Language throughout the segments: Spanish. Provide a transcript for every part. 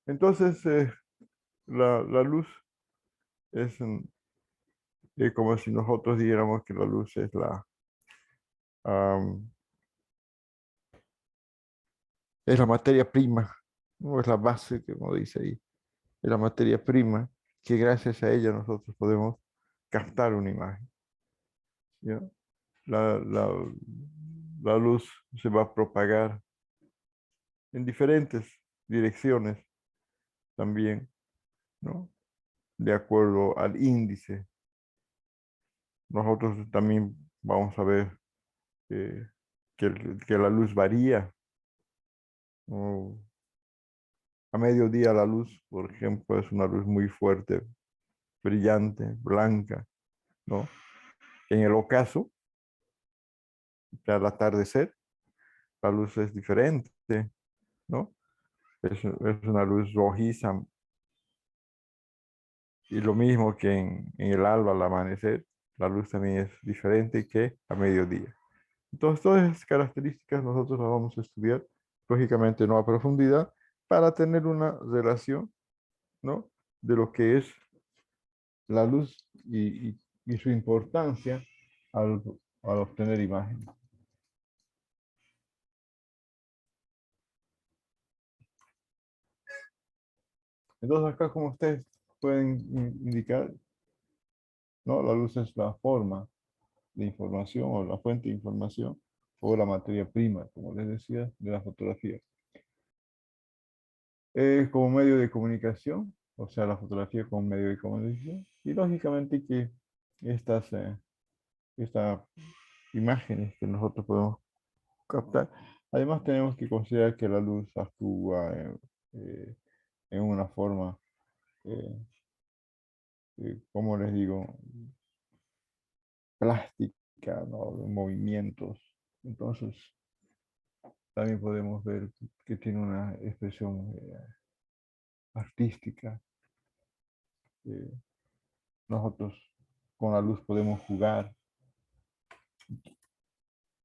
Entonces, la luz es como si nosotros dijéramos que la luz es am, es la materia prima, ¿no? Es la base, como dice ahí, es la materia prima que gracias a ella nosotros podemos captar una imagen, ¿ya? La, la, la luz se va a propagar en diferentes direcciones también, ¿no? De acuerdo al índice. Nosotros también vamos a ver eh, que la luz varía, ¿no? A mediodía la luz, por ejemplo, es una luz muy fuerte, brillante, blanca, ¿no? En el ocaso, que al atardecer, la luz es diferente, ¿no? Es una luz rojiza y lo mismo que en el alba, al amanecer, la luz también es diferente que a mediodía. Entonces, todas esas características nosotros las vamos a estudiar, lógicamente no a profundidad, para tener una relación, ¿no? De lo que es la luz y su importancia al, al obtener imagen. Entonces, acá como ustedes pueden indicar, ¿no? La luz es la forma de información o la fuente de información o la materia prima, como les decía, de la fotografía. Es como medio de comunicación, o sea, la fotografía como medio de comunicación, y lógicamente que estas, estas imágenes que nosotros podemos captar, además tenemos que considerar que la luz actúa eh, en una forma, eh, como les digo, plástica, ¿no? De movimientos. Entonces, también podemos ver que tiene una expresión artística. eh, Nosotros con la luz podemos jugar.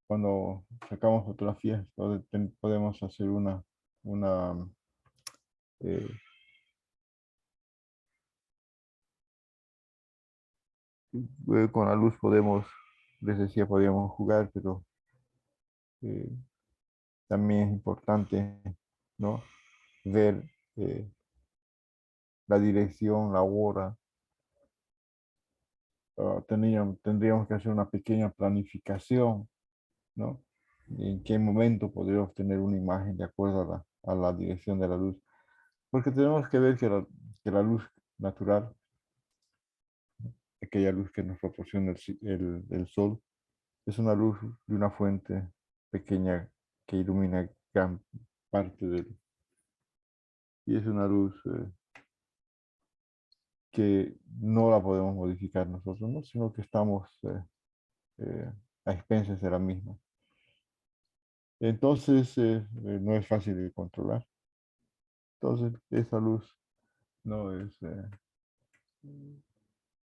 Cuando sacamos fotografías, podemos hacer una eh, con la luz podemos, les decía, podíamos jugar, pero eh, también es importante, ¿no? Ver eh, la dirección, la hora. Tendríamos que hacer una pequeña planificación, ¿no? En qué momento podría obtener una imagen de acuerdo a la dirección de la luz. Porque tenemos que ver que la luz natural, aquella luz que nos proporciona el sol, es una luz de una fuente pequeña que ilumina gran parte del... Y es una luz que no la podemos modificar nosotros, ¿no? Sino que estamos a expensas de la misma. Entonces, no es fácil de controlar. Entonces, esa luz no es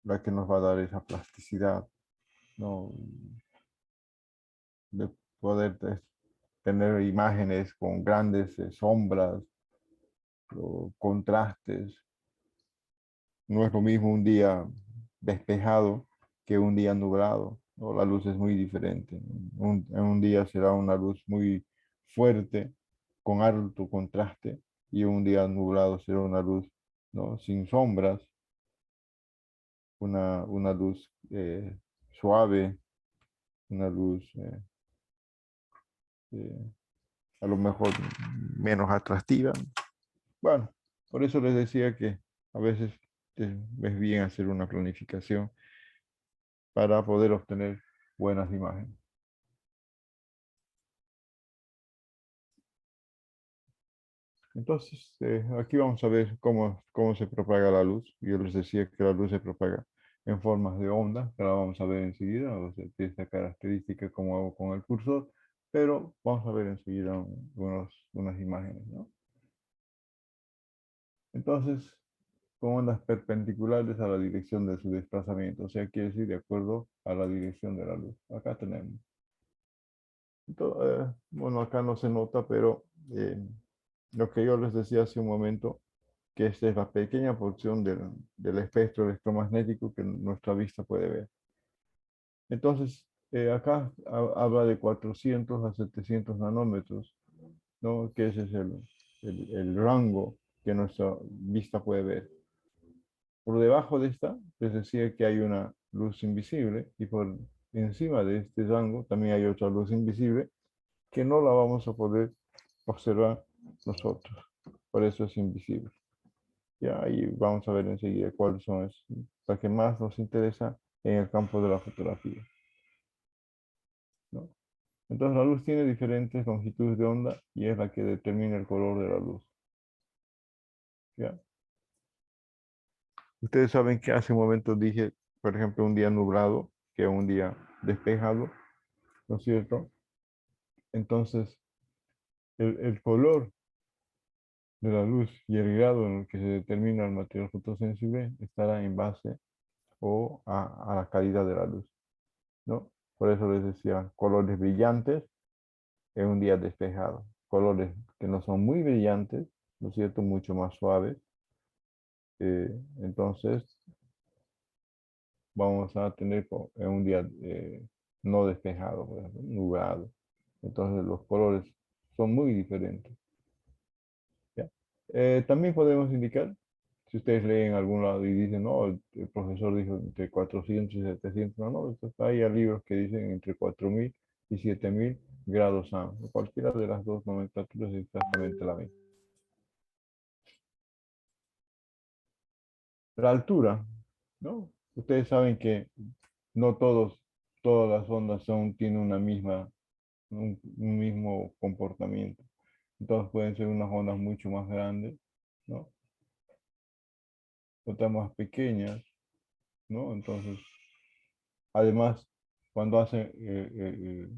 la que nos va a dar esa plasticidad, ¿no? De poder tener imágenes con grandes sombras o contrastes. No es lo mismo un día despejado que un día nublado, ¿no? La luz es muy diferente. En un día será una luz muy fuerte, con alto contraste, y un día nublado será una luz, ¿no? Sin sombras, una luz suave, una luz eh, a lo mejor menos atractiva. Bueno, por eso les decía que a veces es bien hacer una planificación para poder obtener buenas imágenes. Entonces, aquí vamos a ver cómo se propaga la luz. Yo les decía que la luz se propaga en formas de onda, que la vamos a ver enseguida, o sea, tiene esta característica como hago con el cursor, pero vamos a ver enseguida unas imágenes, ¿no? Entonces, con ondas perpendiculares a la dirección de su desplazamiento, o sea, quiere decir de acuerdo a la dirección de la luz. Acá tenemos. Bueno, acá no se nota, pero lo que yo les decía hace un momento, que esta es la pequeña porción del espectro electromagnético que nuestra vista puede ver. Entonces, acá habla de 400 a 700 nanómetros, ¿no? Que ese es el rango que nuestra vista puede ver. Por debajo de esta, les decía que hay una luz invisible y por encima de este rango también hay otra luz invisible que no la vamos a poder observar nosotros. Por eso es invisible. Ya ahí vamos a ver enseguida cuáles son las que más nos interesa en el campo de la fotografía, ¿no? Entonces la luz tiene diferentes longitudes de onda y es la que determina el color de la luz. ¿Ya? Ustedes saben que hace un momento dije, por ejemplo, un día nublado, que un día despejado, ¿no es cierto? Entonces, el color de la luz y el grado en el que se determina el material fotosensible estará en base o a la calidad de la luz, ¿no? Por eso les decía, colores brillantes en un día despejado, colores que no son muy brillantes, ¿no es cierto? Mucho más suaves. Entonces, vamos a tener en un día no despejado, por ejemplo, nublado. Entonces, los colores son muy diferentes. ¿Ya? También podemos indicar, si ustedes leen en algún lado y dicen, no, el profesor dijo entre 400 y 700, no, hay libros que dicen entre 4000 y 7000 grados A. Cualquiera de las dos nomenclaturas es exactamente la misma. La altura, ¿no? Ustedes saben que no todas las ondas tienen un mismo comportamiento. Entonces pueden ser unas ondas mucho más grandes, ¿no? Otras más pequeñas, ¿no? Entonces, además, cuando hacen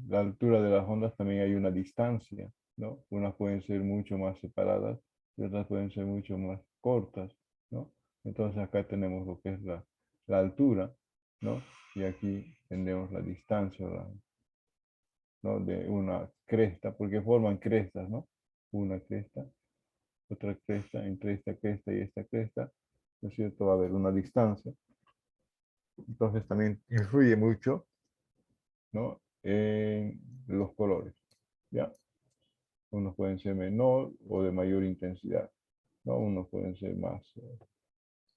la altura de las ondas también hay una distancia, ¿no? Unas pueden ser mucho más separadas y otras pueden ser mucho más cortas, ¿no? Entonces acá tenemos lo que es la altura, ¿no? Y aquí tenemos la distancia, ¿no? De una cresta, porque forman crestas, ¿no? Una cresta, otra cresta, entre esta cresta y esta cresta, ¿no es cierto? Va a haber una distancia. Entonces también influye mucho, ¿no? En los colores, ¿ya? Unos pueden ser menor o de mayor intensidad, ¿no? Unos pueden ser más,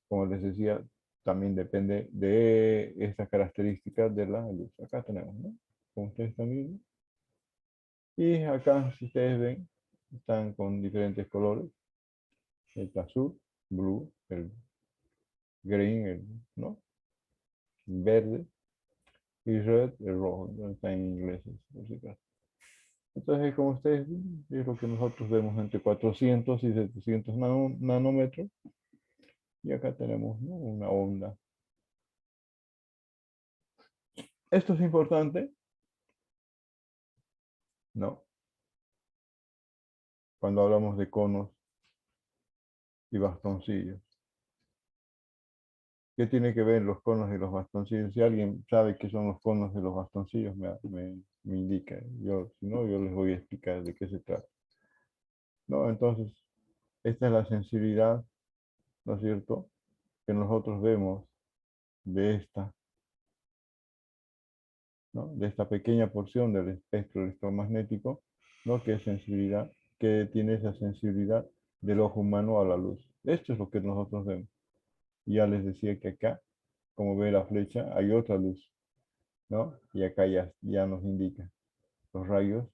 como les decía, también depende de estas características de la luz. Acá tenemos, ¿no? Como ustedes están viendo. Y acá, si ustedes ven, están con diferentes colores. El azul, blue, el green, ¿no? El verde, y red, el rojo. ¿No? Está en inglés, por si acaso. Entonces, como ustedes ven, es lo que nosotros vemos entre 400 y 700 nanómetros. Y acá tenemos, ¿no? Una onda. Esto es importante, ¿no? Cuando hablamos de conos y bastoncillos. ¿Qué tiene que ver los conos y los bastoncillos? Si alguien sabe qué son los conos y los bastoncillos, me indica. Yo, si no, yo les voy a explicar de qué se trata. ¿No? Entonces, esta es la sensibilidad, ¿no es cierto?, que nosotros vemos de esta, ¿no? De esta pequeña porción del espectro electromagnético, ¿no? Que es sensibilidad, que tiene esa sensibilidad del ojo humano a la luz. Esto es lo que nosotros vemos. Y ya les decía que acá, como ve la flecha, hay otra luz, ¿no? Y acá ya nos indica los rayos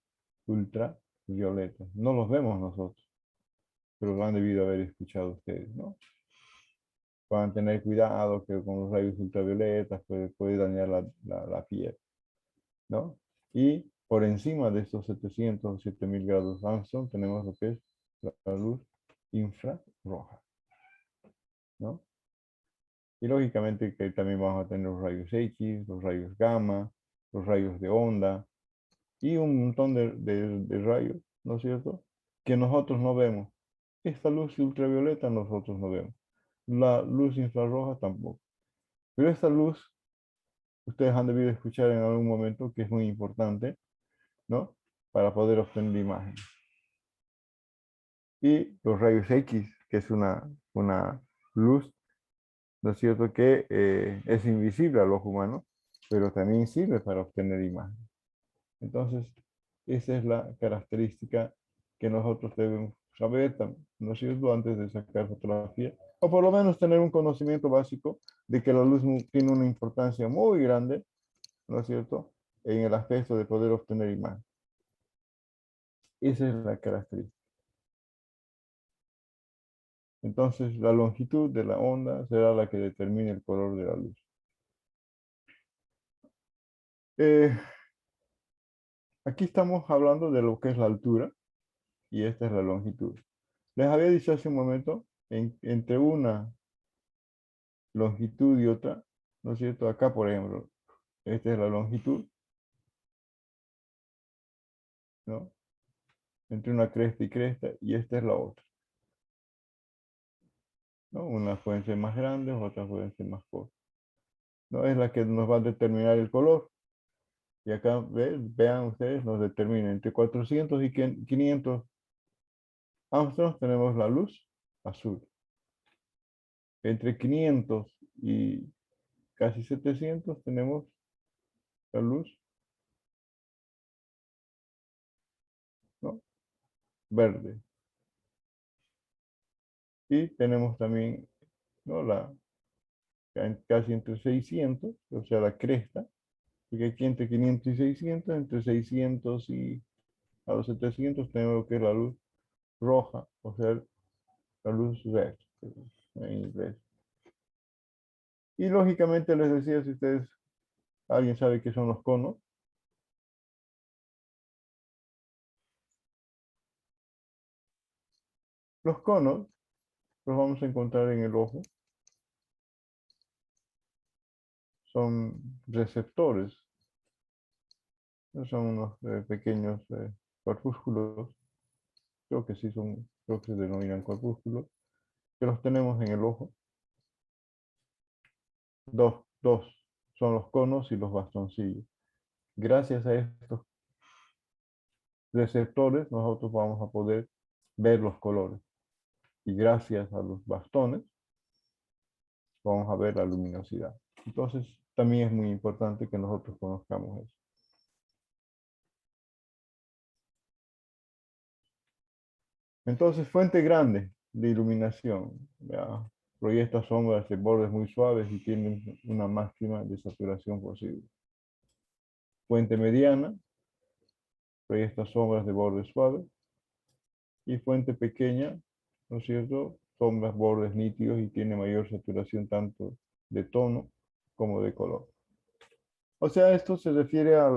ultravioletas. No los vemos nosotros, pero lo han debido haber escuchado ustedes, ¿no? Van a tener cuidado que con los rayos ultravioletas puede dañar la piel, ¿no? Y por encima de estos 700 o 7000 grados Armstrong tenemos lo que es la luz infrarroja, ¿no? Y lógicamente que también vamos a tener los rayos X, los rayos gamma, los rayos de onda y un montón de rayos, ¿no es cierto?, que nosotros no vemos. Esta luz ultravioleta nosotros no vemos. La luz infrarroja tampoco. Pero esta luz, ustedes han debido escuchar en algún momento que es muy importante, ¿no?, para poder obtener imágenes. Y los rayos X que es una luz, ¿no es cierto?, que es invisible al ojo humano, pero también sirve para obtener imagen. Entonces, esa es la característica que nosotros debemos saber, ¿no es cierto?, antes de sacar fotografía, o por lo menos tener un conocimiento básico de que la luz tiene una importancia muy grande, ¿no es cierto?, en el aspecto de poder obtener imagen. Esa es la característica. Entonces, la longitud de la onda será la que determine el color de la luz. Eh, Aquí estamos hablando de lo que es la altura y esta es la longitud. Les había dicho hace un momento, entre una longitud y otra, ¿no es cierto? Acá, por ejemplo, esta es la longitud, ¿no? Entre una cresta y cresta, y esta es la otra, ¿no? Unas pueden ser más grandes, otras pueden ser más cortas, ¿no? Es la que nos va a determinar el color. Y acá, vean ustedes, nos determina entre 400 y 500 Armstrong tenemos la luz azul. Entre 500 y casi 700 tenemos la luz, ¿no?, verde. Y tenemos también, ¿no?, casi entre 600, o sea, la cresta, porque aquí entre 500 y 600, entre 600 y a los 700 tenemos lo que es la luz roja, o sea, la luz red, en inglés. Y lógicamente les decía, si ustedes, alguien sabe qué son los conos, los conos los vamos a encontrar en el ojo, son receptores, son unos pequeños corpúsculos, creo que sí son, creo que se denominan corpúsculos, que los tenemos en el ojo. Dos son los conos y los bastoncillos. Gracias a estos receptores nosotros vamos a poder ver los colores. Y gracias a los bastones vamos a ver la luminosidad. Entonces también es muy importante que nosotros conozcamos eso. Entonces, fuente grande de iluminación. Ya, proyecta sombras de bordes muy suaves y tienen una máxima de saturación posible. Fuente mediana, proyecta sombras de bordes suaves. Y fuente pequeña, ¿no es cierto?, sombras, bordes nítidos y tiene mayor saturación tanto de tono como de color. O sea, esto se refiere a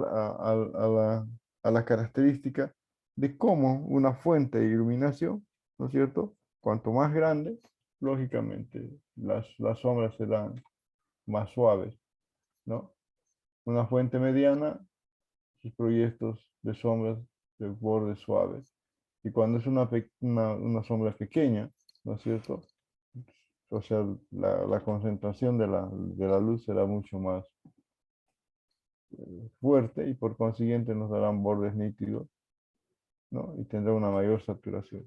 la característica de cómo una fuente de iluminación, ¿no es cierto?, cuanto más grande, lógicamente las sombras serán más suaves, ¿no? Una fuente mediana, sus proyectos de sombras de bordes suaves. Y cuando es una sombra pequeña, ¿no es cierto?, o sea, la concentración de la luz será mucho más fuerte y por consiguiente nos darán bordes nítidos, ¿no?, y tendrá una mayor saturación.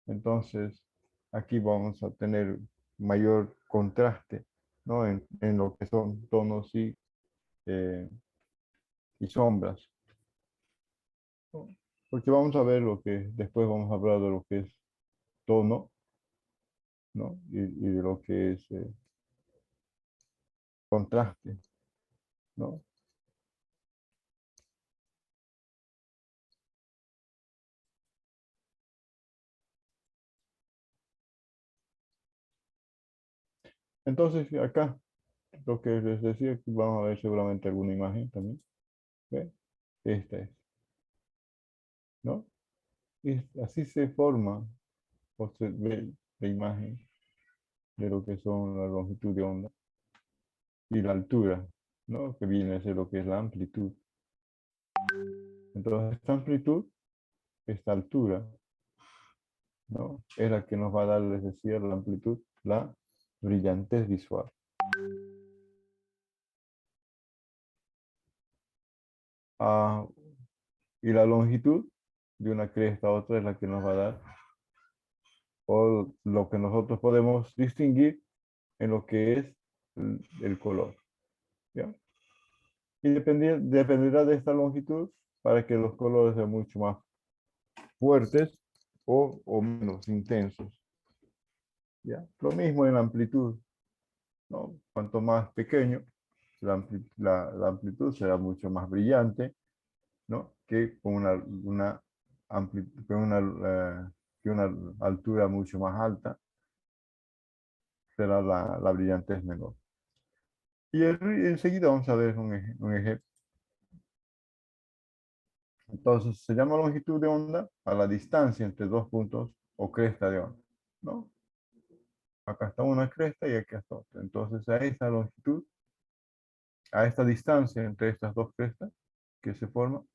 Entonces, aquí vamos a tener mayor contraste, ¿no?, en lo que son tonos y sombras, ¿no? Porque vamos a ver después vamos a hablar de lo que es tono, ¿no?, y de lo que es contraste, ¿no? Entonces, acá, lo que les decía, aquí vamos a ver seguramente alguna imagen también. ¿Ve? Esta es, ¿no? Así se forma o se ve la imagen de lo que son la longitud de onda y la altura, ¿no?, que viene a ser lo que es la amplitud. Entonces, esta amplitud, esta altura, ¿no?, es la que nos va a dar, les decía, la amplitud, la brillantez visual. Ah, y la longitud de una cresta a otra es la que nos va a dar o lo que nosotros podemos distinguir en lo que es el color. ¿Ya? Y dependerá de esta longitud para que los colores sean mucho más fuertes o menos intensos. ¿Ya? Lo mismo en la amplitud, ¿no? Cuanto más pequeño, la amplitud será mucho más brillante, ¿no? Que con que una altura mucho más alta será la brillantez menor. Y enseguida vamos a ver un ejemplo. Entonces, se llama longitud de onda a la distancia entre dos puntos o cresta de onda, ¿no? Acá está una cresta y aquí está otra. Entonces, a esta longitud, a esta distancia entre estas dos crestas que se forman,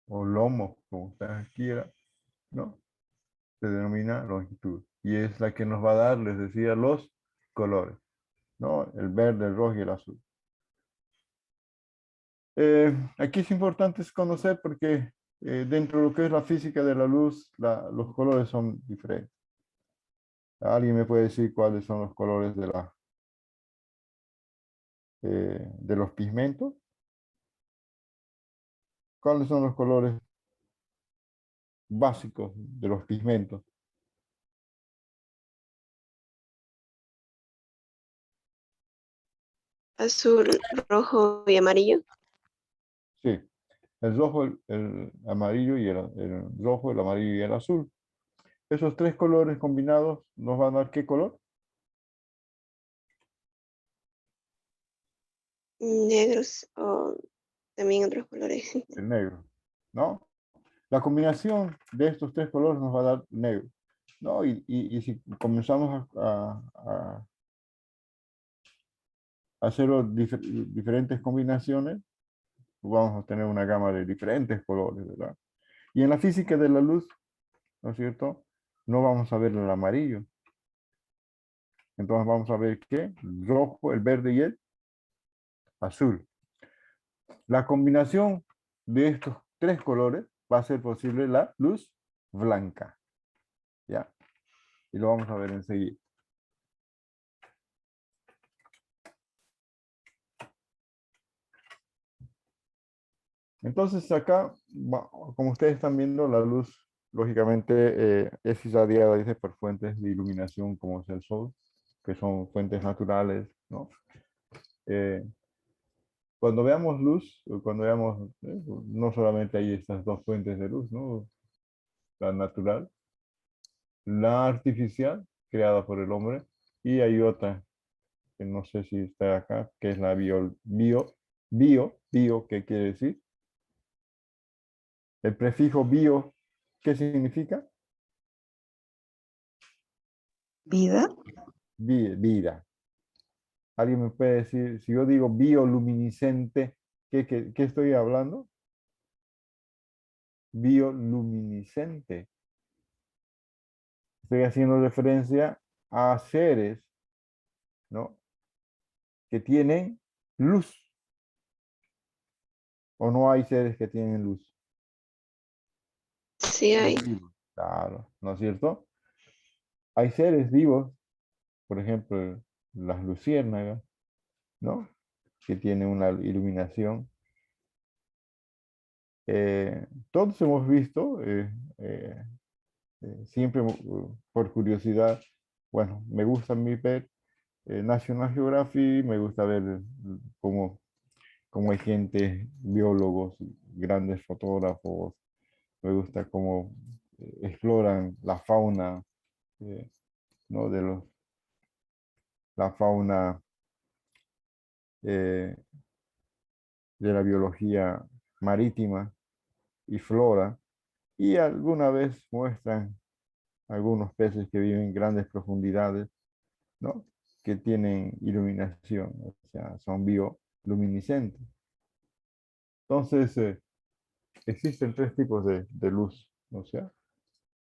o lomo, como ustedes quieran, ¿no? Se denomina longitud. Y es la que nos va a dar, les decía, los colores, ¿no? El verde, el rojo y el azul. Aquí es importante conocer porque dentro de lo que es la física de la luz, los colores son diferentes. ¿Alguien me puede decir cuáles son los colores de los pigmentos? ¿Cuáles son los colores básicos de los pigmentos? Azul, rojo y amarillo. Sí, el rojo, el amarillo y el rojo, el amarillo y el azul. Esos tres colores combinados nos van a dar ¿qué color? Negros o también otros colores. El negro, ¿no? La combinación de estos tres colores nos va a dar negro, ¿no? Y si comenzamos a hacer diferentes combinaciones, vamos a tener una gama de diferentes colores, ¿verdad? Y en la física de la luz, ¿no es cierto? No vamos a ver el amarillo. Entonces vamos a ver ¿qué? El rojo, el verde y el azul. La combinación de estos tres colores va a ser posible la luz blanca, ¿ya? Y lo vamos a ver enseguida. Entonces acá, como ustedes están viendo, la luz, lógicamente, es irradiada dice, por fuentes de iluminación como es el sol, que son fuentes naturales, ¿no? Eh, cuando veamos luz, o cuando veamos, no solamente hay estas dos fuentes de luz, ¿no? La natural, la artificial, creada por el hombre, y hay otra, que no sé si está acá, que es la bio, ¿qué quiere decir? El prefijo bio, ¿qué significa? Vida. Vida. ¿Alguien me puede decir, si yo digo bioluminiscente, ¿qué estoy hablando? Bioluminiscente. Estoy haciendo referencia a seres, ¿no? Que tienen luz. ¿O no hay seres que tienen luz? Sí hay. Claro, ¿no es cierto? Hay seres vivos, por ejemplo, las luciérnagas, ¿no? Que tienen una iluminación. Todos hemos visto, siempre por curiosidad, bueno, me gusta a mí ver National Geographic, me gusta ver cómo, cómo hay gente, biólogos, grandes fotógrafos, me gusta cómo exploran la fauna, ¿no? La fauna eh, de la biología marítima y flora, y alguna vez muestran algunos peces que viven en grandes profundidades, ¿no? Que tienen iluminación, o sea, son bioluminiscentes. Entonces, existen tres tipos de luz, o sea,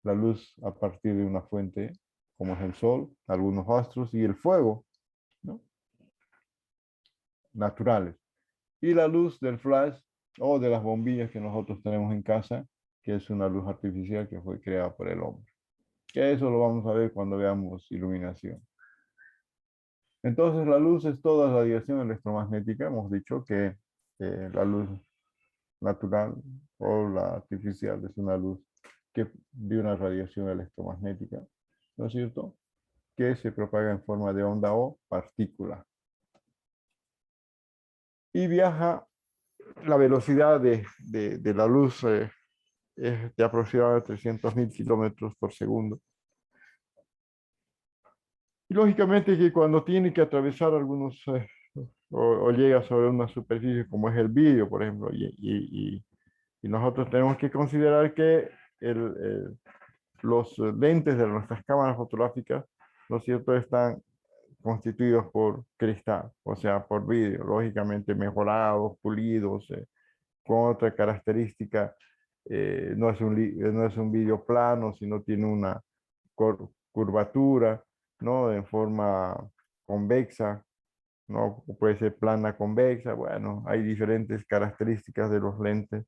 la luz a partir de una fuente como es el sol, algunos astros y el fuego, ¿no? Naturales. Y la luz del flash o de las bombillas que nosotros tenemos en casa, que es una luz artificial que fue creada por el hombre. Que eso lo vamos a ver cuando veamos iluminación. Entonces, la luz es toda radiación electromagnética. Hemos dicho que la luz natural o la artificial es una luz que de una radiación electromagnética, ¿no es cierto? Que se propaga en forma de onda o partícula. Y viaja, la velocidad de la luz es de aproximadamente 300.000 kilómetros por segundo. Y lógicamente que cuando tiene que atravesar algunos, o llega sobre una superficie como es el vidrio, por ejemplo, y nosotros tenemos que considerar que los lentes de nuestras cámaras fotográficas, ¿no es cierto?, están constituidos por cristal, o sea, por vidrio, lógicamente mejorados, pulidos, con otra característica. No es un vidrio plano, sino tiene una curvatura, ¿no? En forma convexa, ¿no? O puede ser plana convexa. Bueno, hay diferentes características de los lentes.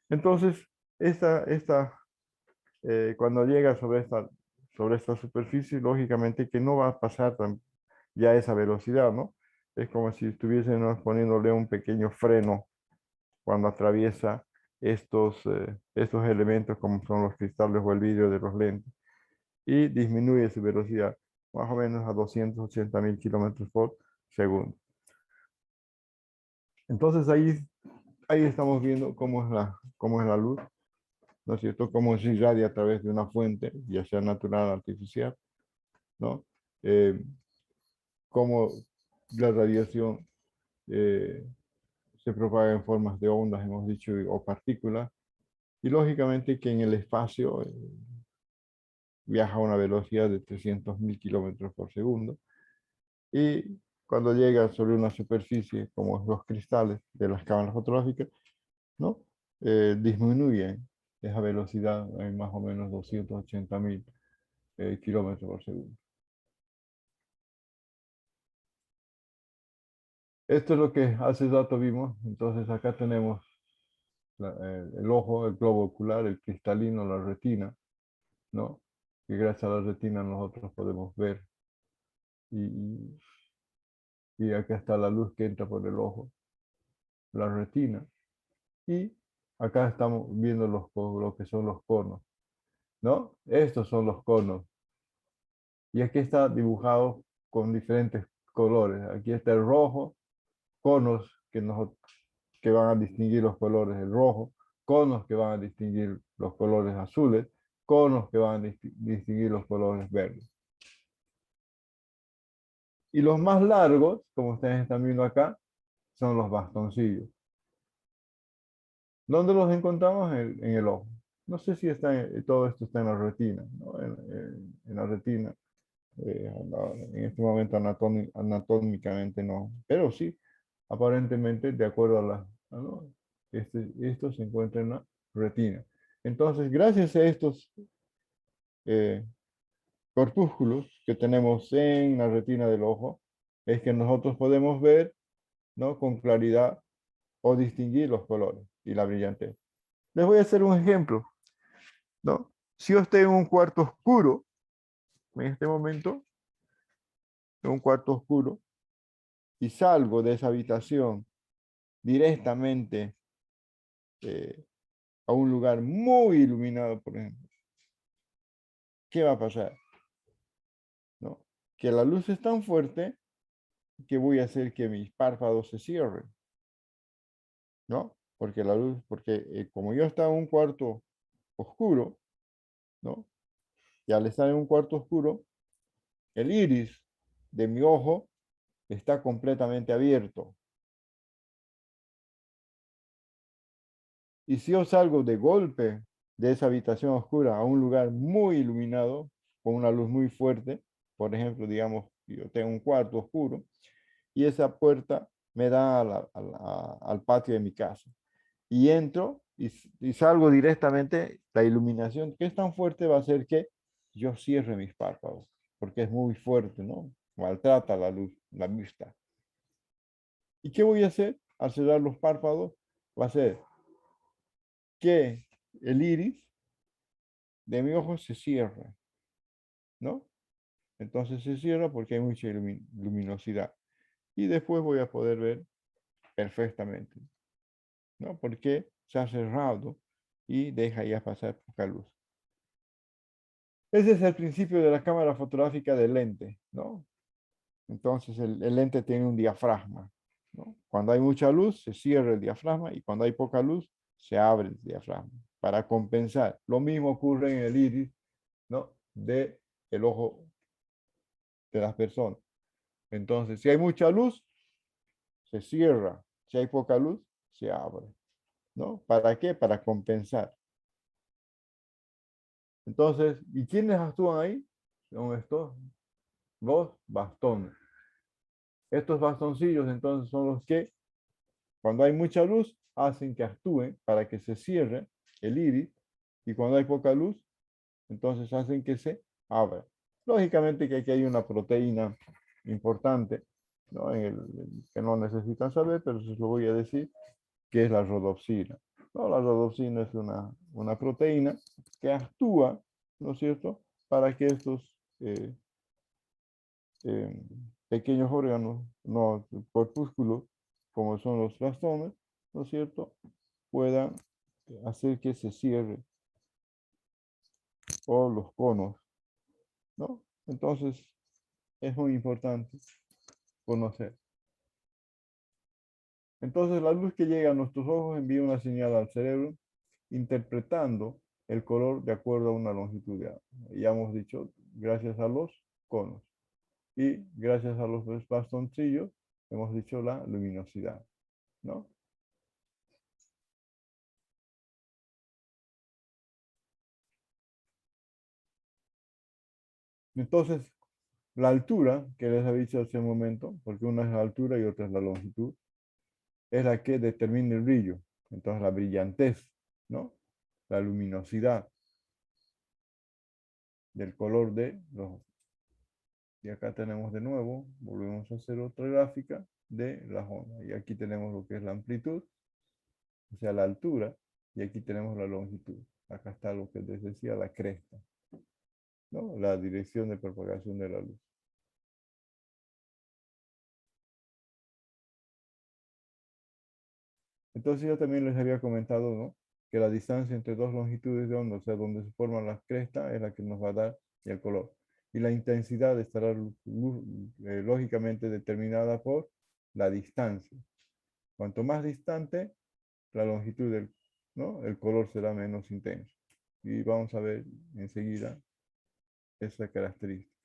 Entonces, cuando llega sobre esta superficie, lógicamente que no va a pasar ya a esa velocidad, ¿no? Es como si estuviésemos poniéndole un pequeño freno cuando atraviesa estos elementos como son los cristales o el vidrio de los lentes, y disminuye su velocidad más o menos a 280.000 kilómetros por segundo. Entonces ahí estamos viendo cómo es la luz, ¿no es cierto? Cómo se irradia a través de una fuente, ya sea natural o artificial, ¿no? Eh, Cómo la radiación eh, se propaga en formas de ondas, hemos dicho, o partículas, y lógicamente que en el espacio viaja a una velocidad de 300.000 kilómetros por segundo, y cuando llega sobre una superficie como los cristales de las cámaras fotográficas, ¿no? Disminuyen esa velocidad en más o menos 280.000 kilómetros por segundo. Esto es lo que hace rato vimos. Entonces acá tenemos el ojo, el globo ocular, el cristalino, la retina, ¿no? Que gracias a la retina nosotros podemos ver. Y, y acá está la luz que entra por el ojo, la retina. Y acá estamos viendo lo que son los conos, ¿no? Estos son los conos. Y aquí está dibujado con diferentes colores. Aquí está el rojo, conos que van a distinguir los colores del rojo, conos que van a distinguir los colores azules, conos que van a distinguir los colores verdes. Y los más largos, como ustedes están viendo acá, son los bastoncillos. ¿Dónde los encontramos? En el ojo. No sé si todo esto está en la retina, ¿no? En la retina. En este momento anatómicamente no, pero sí, aparentemente, de acuerdo ¿no? Esto se encuentra en la retina. Entonces, gracias a estos eh, corpúsculos que tenemos en la retina del ojo, es que nosotros podemos ver, ¿no?, con claridad o distinguir los colores y la brillantez. Les voy a hacer un ejemplo, ¿no? Si yo estoy en un cuarto oscuro, en este momento, en un cuarto oscuro, y salgo de esa habitación directamente a un lugar muy iluminado, por ejemplo, ¿qué va a pasar? ¿No? Que la luz es tan fuerte que voy a hacer que mis párpados se cierren, ¿no? Porque como yo estaba en un cuarto oscuro, ¿no? Y al estar en un cuarto oscuro, el iris de mi ojo está completamente abierto. Y si yo salgo de golpe de esa habitación oscura a un lugar muy iluminado, con una luz muy fuerte, por ejemplo, digamos, yo tengo un cuarto oscuro, y esa puerta me da al patio de mi casa. Y entro y salgo directamente, la iluminación que es tan fuerte va a hacer que yo cierre mis párpados, porque es muy fuerte, ¿no? Maltrata la luz, la vista. ¿Y qué voy a hacer al cerrar los párpados? Va a ser que el iris de mi ojo se cierre. ¿no? Entonces se cierra porque hay mucha luminosidad. Y después voy a poder ver perfectamente, ¿no? Porque se ha cerrado y deja ya pasar poca luz. Ese es el principio de la cámara fotográfica del lente, ¿no? Entonces el lente tiene un diafragma, ¿no? Cuando hay mucha luz se cierra el diafragma y cuando hay poca luz se abre el diafragma para compensar. Lo mismo ocurre en el iris, ¿no? De el ojo de las personas. Entonces, si hay mucha luz, se cierra. Si hay poca luz, se abre, ¿no? ¿Para qué? Para compensar. Entonces, ¿y quiénes actúan ahí? Son estos dos bastones. Estos bastoncillos entonces son los que, cuando hay mucha luz, hacen que actúen para que se cierre el iris y cuando hay poca luz, entonces hacen que se abra. Lógicamente que aquí hay una proteína importante, ¿no? Que no necesitan saber, pero se lo voy a decir, que es la rodopsina. No, la rodopsina es una proteína que actúa, ¿no es cierto?, para que estos eh, pequeños órganos, no corpúsculos, como son los bastones, ¿no es cierto?, puedan hacer que se cierre o los conos, ¿no? Entonces, es muy importante conocer. Entonces, la luz que llega a nuestros ojos envía una señal al cerebro interpretando el color de acuerdo a una longitud de onda. Ya hemos dicho, gracias a los conos. Y gracias a los bastoncillos, hemos dicho la luminosidad, ¿no? Entonces, la altura, que les había dicho hace un momento, porque una es la altura y otra es la longitud, es la que determina el brillo. Entonces, la brillantez, ¿no? La luminosidad del color de los. Y acá tenemos de nuevo, volvemos a hacer otra gráfica de las ondas. Y aquí tenemos lo que es la amplitud, o sea, la altura, y aquí tenemos la longitud. Acá está lo que les decía, la cresta, ¿no? La dirección de propagación de la luz. Entonces yo también les había comentado, ¿no?, que la distancia entre dos longitudes de onda, o sea, donde se forman las crestas, es la que nos va a dar el color. Y la intensidad estará lógicamente determinada por la distancia. Cuanto más distante, la longitud del, ¿no?, el color será menos intenso. Y vamos a ver enseguida esa característica.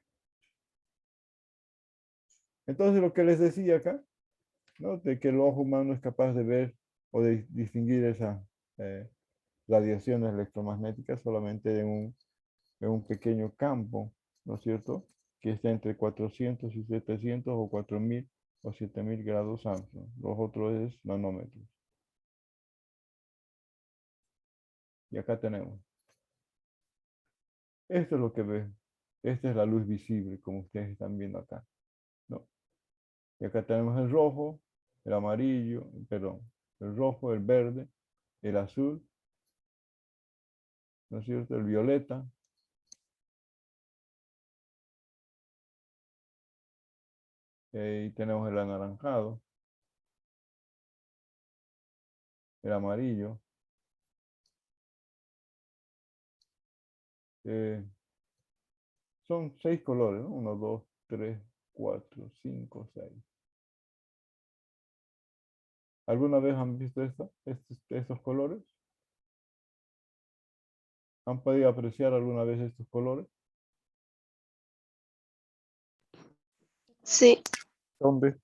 Entonces, lo que les decía acá, ¿no?, de que el ojo humano es capaz de ver o de distinguir esas radiaciones electromagnéticas solamente en un pequeño campo, ¿no es cierto?, que está entre 400 y 700 o 4000 o 7000 grados Armstrong. Los otros es nanómetros. Y acá tenemos. Esto es lo que ven. Esta es la luz visible, como ustedes están viendo acá, ¿no? Y acá tenemos el rojo, el amarillo, perdón, el rojo, el verde, el azul, ¿no es cierto?, el violeta. Y tenemos el anaranjado, el amarillo. eh, Son 6 colores, ¿no? 1, 2, 3, 4, 5, 6. ¿Alguna vez han visto estos colores? ¿Han podido apreciar alguna vez estos colores? Sí, ¿Dónde?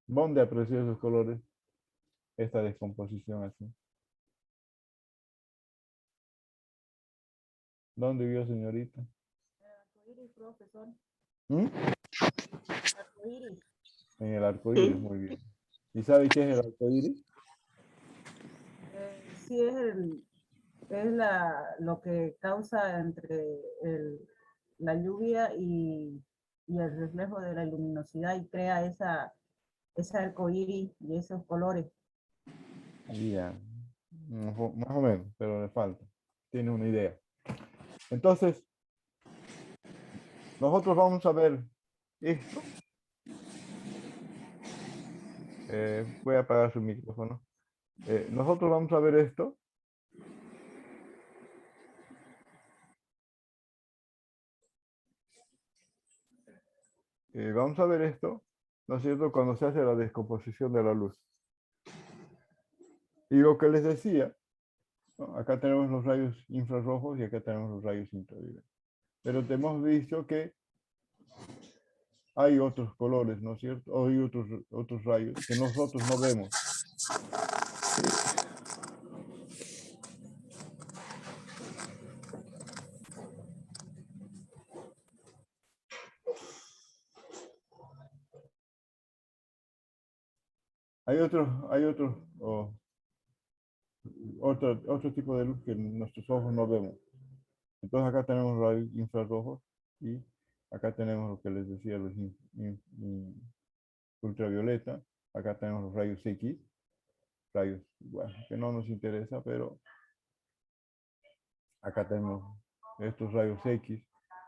¿Dónde apreció esos colores? Esta descomposición así. ¿Dónde vio, señorita? ¿Mm? En el arco iris, mm, muy bien. ¿Y sabe qué es el arco iris? Sí, lo que causa entre la lluvia y el reflejo de la luminosidad y crea ese arco iris y esos colores. Ya, más o menos, pero le falta. Tiene una idea. Entonces, nosotros vamos a ver esto. Voy a apagar su micrófono. Nosotros vamos a ver esto. Vamos a ver esto, ¿no es cierto? Cuando se hace la descomposición de la luz. Y lo que les decía, ¿no? Acá tenemos los rayos infrarrojos y acá tenemos los rayos ultravioletas. Pero hemos visto que hay otros colores, ¿no es cierto? O hay otros rayos que nosotros no vemos. Otro tipo de luz que nuestros ojos no vemos. Entonces acá tenemos rayos infrarrojos y acá tenemos lo que les decía, los ultravioleta. Acá tenemos los rayos X, rayos, bueno, que no nos interesa, pero acá tenemos estos rayos X,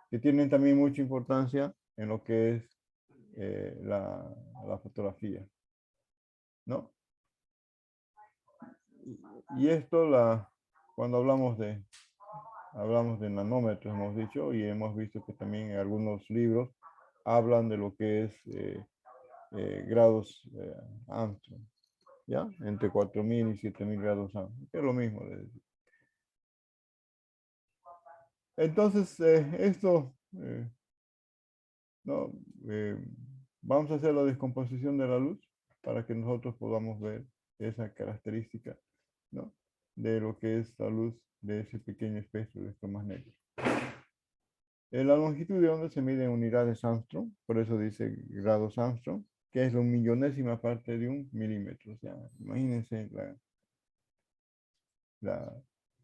que tienen también mucha importancia en lo que es la fotografía, ¿no? Y esto, cuando hablamos de nanómetros, hemos dicho, y hemos visto que también en algunos libros hablan de lo que es grados Armstrong, ¿ya? Entre 4000 y 7000 grados Armstrong, que es lo mismo. Entonces, esto, ¿no? Vamos a hacer la descomposición de la luz para que nosotros podamos ver esa característica, ¿no? De lo que es la luz de ese pequeño espectro electromagnético. La longitud de onda se mide en unidades Armstrong, por eso dice grados Armstrong, que es la millonésima parte de un milímetro. O sea, imagínense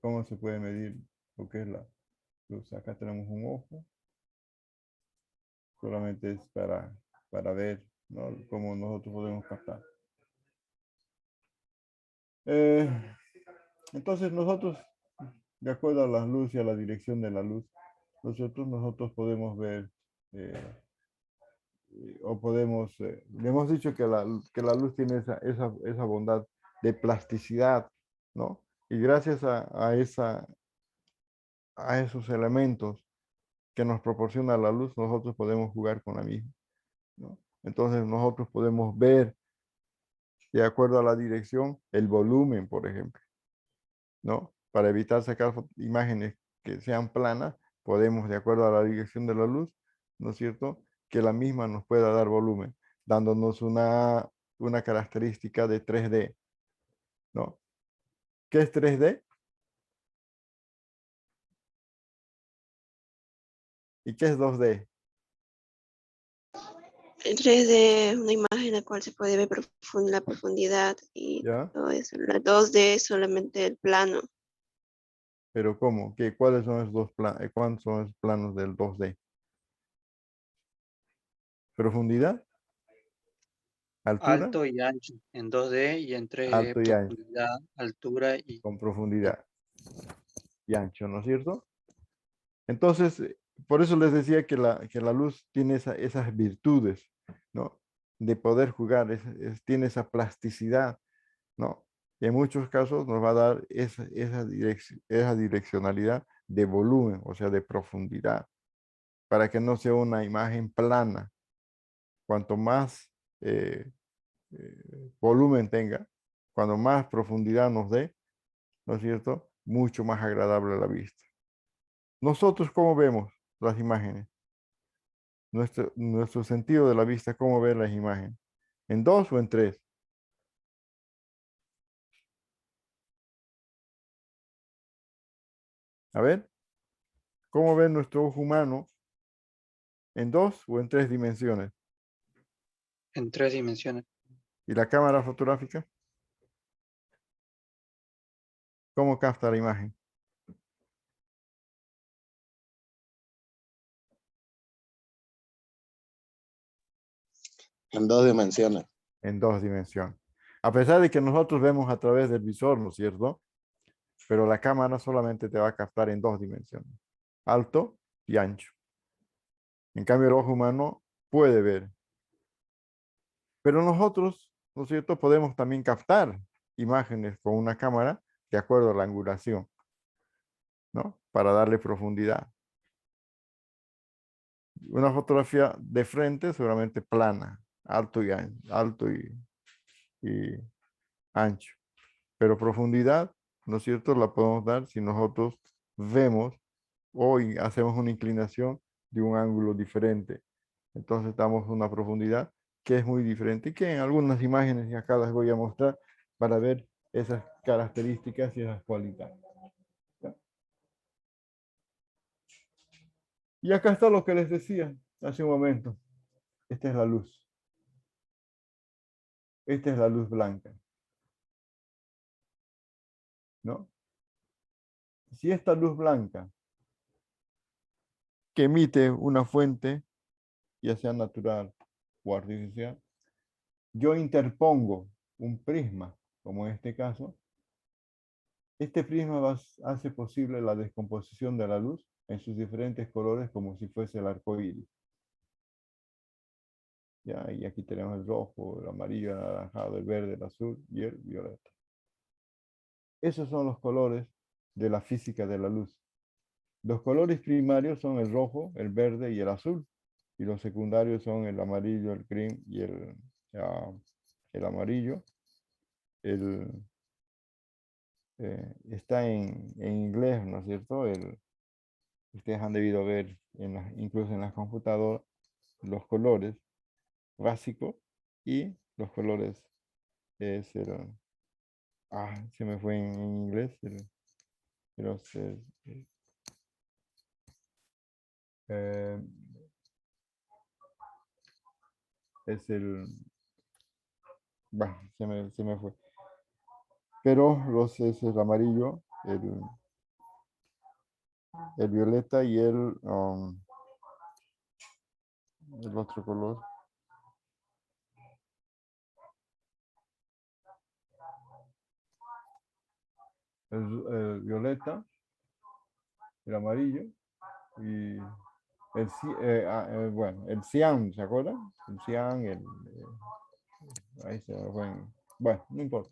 cómo se puede medir lo que es la luz. Acá tenemos un ojo, solamente es para ver, ¿no? Cómo nosotros podemos captar. Entonces nosotros, de acuerdo a la luz y a la dirección de la luz, nosotros podemos ver o podemos, le hemos dicho que la luz tiene esa bondad de plasticidad, ¿no? Y gracias a esos elementos que nos proporciona la luz, nosotros podemos jugar con la misma, ¿no? Entonces nosotros podemos ver, de acuerdo a la dirección, el volumen, por ejemplo, ¿no? Para evitar sacar imágenes que sean planas, podemos, de acuerdo a la dirección de la luz, ¿no es cierto?, que la misma nos pueda dar volumen, dándonos una característica de 3D, ¿no? ¿Qué es 3D? ¿Y qué es 2D? El 3D es una imagen en la cual se puede ver la profundidad y ¿Ya? todo eso. La 2D es solamente el plano. Pero ¿cómo? ¿Cuáles son esos dos planos? ¿Cuántos son esos planos del 2D? ¿Profundidad? ¿Altura? Alto y ancho en 2D y en 3D Alto y ancho, profundidad, altura y con profundidad y ancho, ¿no es cierto? Entonces, por eso les decía que la luz tiene esas virtudes, ¿no? De poder jugar, tiene esa plasticidad, ¿no? Y en muchos casos nos va a dar esa direccionalidad de volumen, o sea, de profundidad, para que no sea una imagen plana. Cuanto más volumen tenga, cuando más profundidad nos dé, ¿no es cierto? Mucho más agradable a la vista. Nosotros, ¿cómo vemos las imágenes? Nuestro sentido de la vista, ¿cómo ver las imágenes? ¿En 2 o en 3? A ver, ¿cómo ve nuestro ojo humano? ¿En 2 o en 3 dimensiones? en 3 dimensiones. ¿Y la cámara fotográfica? ¿Cómo capta la imagen? En 2 dimensiones. En 2 dimensiones. A pesar de que nosotros vemos a través del visor, ¿no es cierto? Pero la cámara solamente te va a captar en 2 dimensiones. alto y ancho. En cambio, el ojo humano puede ver. Pero nosotros, ¿no es cierto?, podemos también captar imágenes con una cámara de acuerdo a la angulación, ¿no? Para darle profundidad. Una fotografía de frente seguramente plana, alto y ancho. Pero profundidad, ¿no es cierto?, la podemos dar si nosotros vemos o hacemos una inclinación de un ángulo diferente. Entonces damos una profundidad que es muy diferente y que en algunas imágenes, y acá las voy a mostrar para ver esas características y esas cualidades. ¿Ya? Y acá está lo que les decía hace un momento. Esta es la luz. Esta es la luz blanca, ¿no? Si esta luz blanca que emite una fuente, ya sea natural o artificial, yo interpongo un prisma, como en este caso, este prisma hace posible la descomposición de la luz en sus diferentes colores como si fuese el arco iris. ¿Ya? Y aquí tenemos el rojo, el amarillo, el anaranjado, el verde, el azul y el violeta. Esos son los colores de la física de la luz. Los colores primarios son el rojo, el verde y el azul. Y los secundarios son el amarillo, el green y el amarillo. Está en inglés, ¿no es cierto? Ustedes han debido ver, incluso en las computadoras, los colores básicos y los colores es se me fue en inglés, pero eh, es bueno, se me fue. Pero es el amarillo, el violeta y el otro color. El violeta, el amarillo y bueno, el cian, ¿se acuerdan? El cian, ahí se me fue. Bueno, no importa.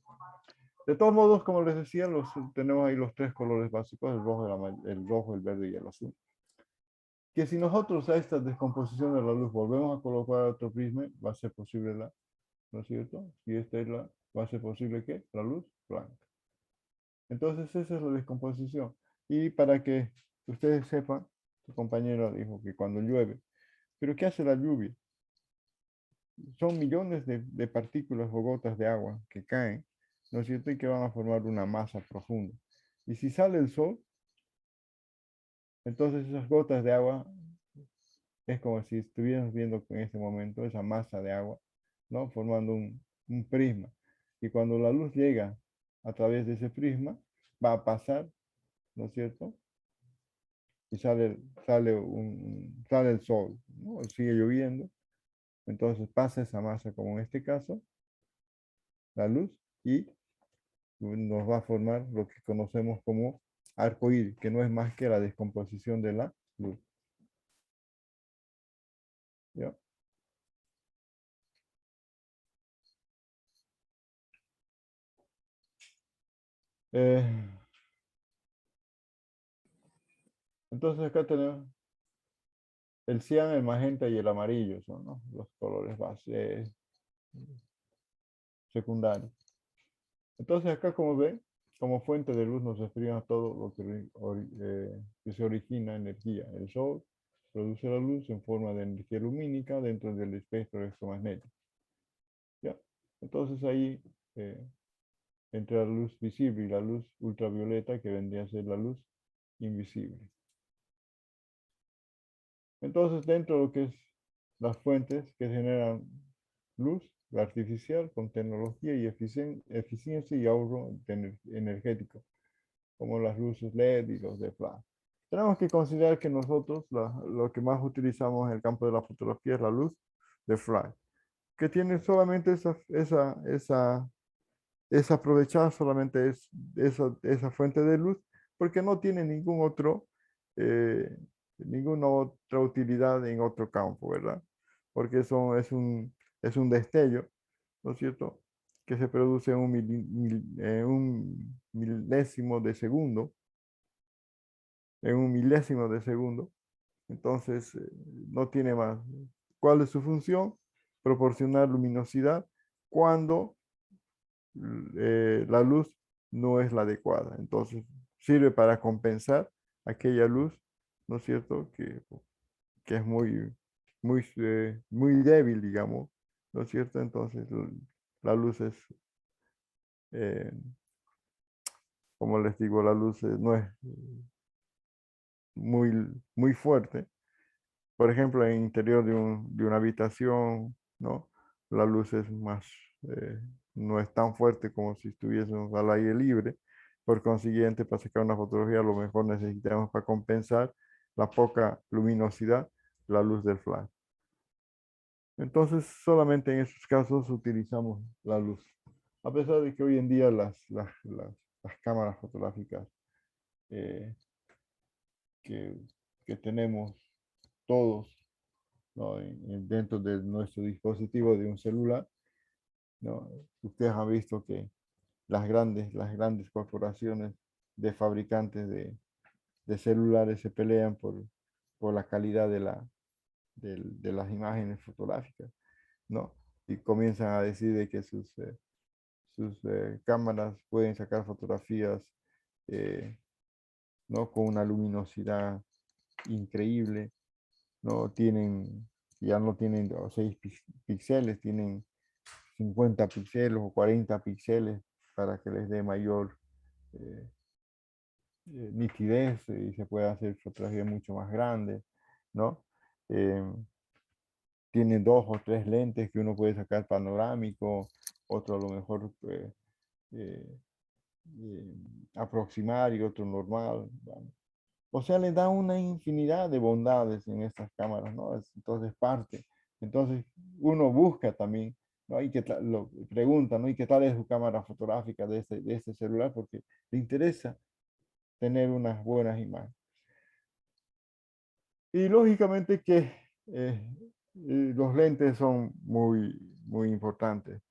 De todos modos, como les decía, tenemos ahí los tres colores básicos, el rojo, el verde y el azul. Que si nosotros a esta descomposición de la luz volvemos a colocar otro prisma, va a ser posible ¿no es cierto? Si esta es va a ser posible que la luz blanca. Entonces esa es la descomposición. Y para que ustedes sepan, su compañero dijo que cuando llueve, pero ¿qué hace la lluvia? Son millones de partículas o gotas de agua que caen, ¿no es cierto? Y que van a formar una masa profunda. Y si sale el sol, entonces esas gotas de agua es como si estuviéramos viendo en este momento esa masa de agua, ¿no? Formando un prisma. Y cuando la luz llega a través de ese prisma, va a pasar, ¿no es cierto? Y sale el sol, ¿no? Sigue lloviendo. Entonces pasa esa masa, como en este caso, la luz, y nos va a formar lo que conocemos como arco iris, que no es más que la descomposición de la luz. ¿Ya? Entonces acá tenemos el cian, el magenta y el amarillo, son, ¿no?, los colores base secundarios. Entonces acá, como ven, como fuente de luz nos referimos a todo lo que se origina energía. El sol produce la luz en forma de energía lumínica dentro del espectro electromagnético. ¿Ya? Entonces ahí, entre la luz visible y la luz ultravioleta, que vendría a ser la luz invisible. Entonces, dentro de lo que es las fuentes que generan luz, la artificial, con tecnología y eficiencia y ahorro energético, como las luces LED y los de flash. Tenemos que considerar que nosotros lo que más utilizamos en el campo de la fotografía es la luz de flash, que tiene solamente es aprovechar solamente esa fuente de luz, porque no tiene ningún otro eh, ninguna otra utilidad en otro campo, ¿verdad? Porque eso es un destello, ¿no es cierto? Que se produce en un milésimo de segundo, en un milésimo de segundo. Entonces, no tiene más. ¿Cuál es su función? Proporcionar luminosidad cuando la luz no es la adecuada. Entonces, sirve para compensar aquella luz, ¿no es cierto? Que es muy débil, digamos, ¿no es cierto? Entonces, la luz es, eh, como les digo, la luz no es muy fuerte. Por ejemplo, en el interior de una habitación, ¿no? La luz es más, eh, no es tan fuerte como si estuviésemos al aire libre. Por consiguiente, para sacar una fotografía, a lo mejor necesitamos para compensar la poca luminosidad, la luz del flash. Entonces, solamente en esos casos utilizamos la luz. A pesar de que hoy en día las cámaras fotográficas eh, que, que tenemos todos, ¿no? Dentro de nuestro dispositivo de un celular, ¿no? Ustedes han visto que las grandes corporaciones de fabricantes de celulares se pelean por la calidad de las imágenes fotográficas, ¿no? Y comienzan a decir de que sus cámaras pueden sacar fotografías, eh, ¿no? Con una luminosidad increíble, ¿no? Ya no tienen 6 píxeles, tienen 50 píxeles o 40 píxeles para que les dé mayor eh, nitidez y se pueda hacer fotografías mucho más grandes, ¿no? Eh, Tiene 2 o 3 lentes que uno puede sacar panorámico, otro a lo mejor eh, eh, aproximar y otro normal. ¿Vale? O sea, le da una infinidad de bondades en estas cámaras, ¿no? Entonces parte. Entonces uno busca también, ¿no? Y lo pregunta, ¿no? ¿Y qué tal es su cámara fotográfica de este celular? Porque le interesa tener unas buenas imágenes. Y lógicamente que los lentes son muy importantes.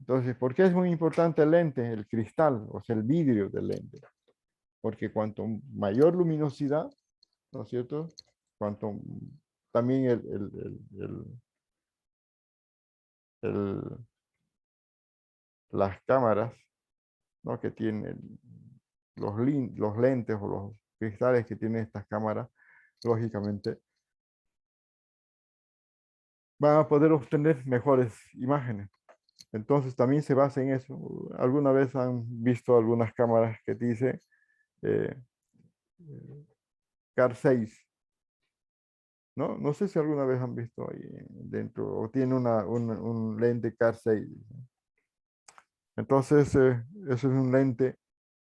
Entonces, ¿por qué es muy importante el lente? El cristal, o sea, el vidrio del lente. Porque cuanto mayor luminosidad, ¿no es cierto? Cuanto también las cámaras, ¿no? Que tienen los lentes o los cristales que tienen estas cámaras, lógicamente, van a poder obtener mejores imágenes. Entonces también se basa en eso. ¿Alguna vez han visto algunas cámaras que dice eh, CAR 6? ¿No? No sé si alguna vez han visto ahí dentro o tiene un lente CAR 6. Entonces, eso es un lente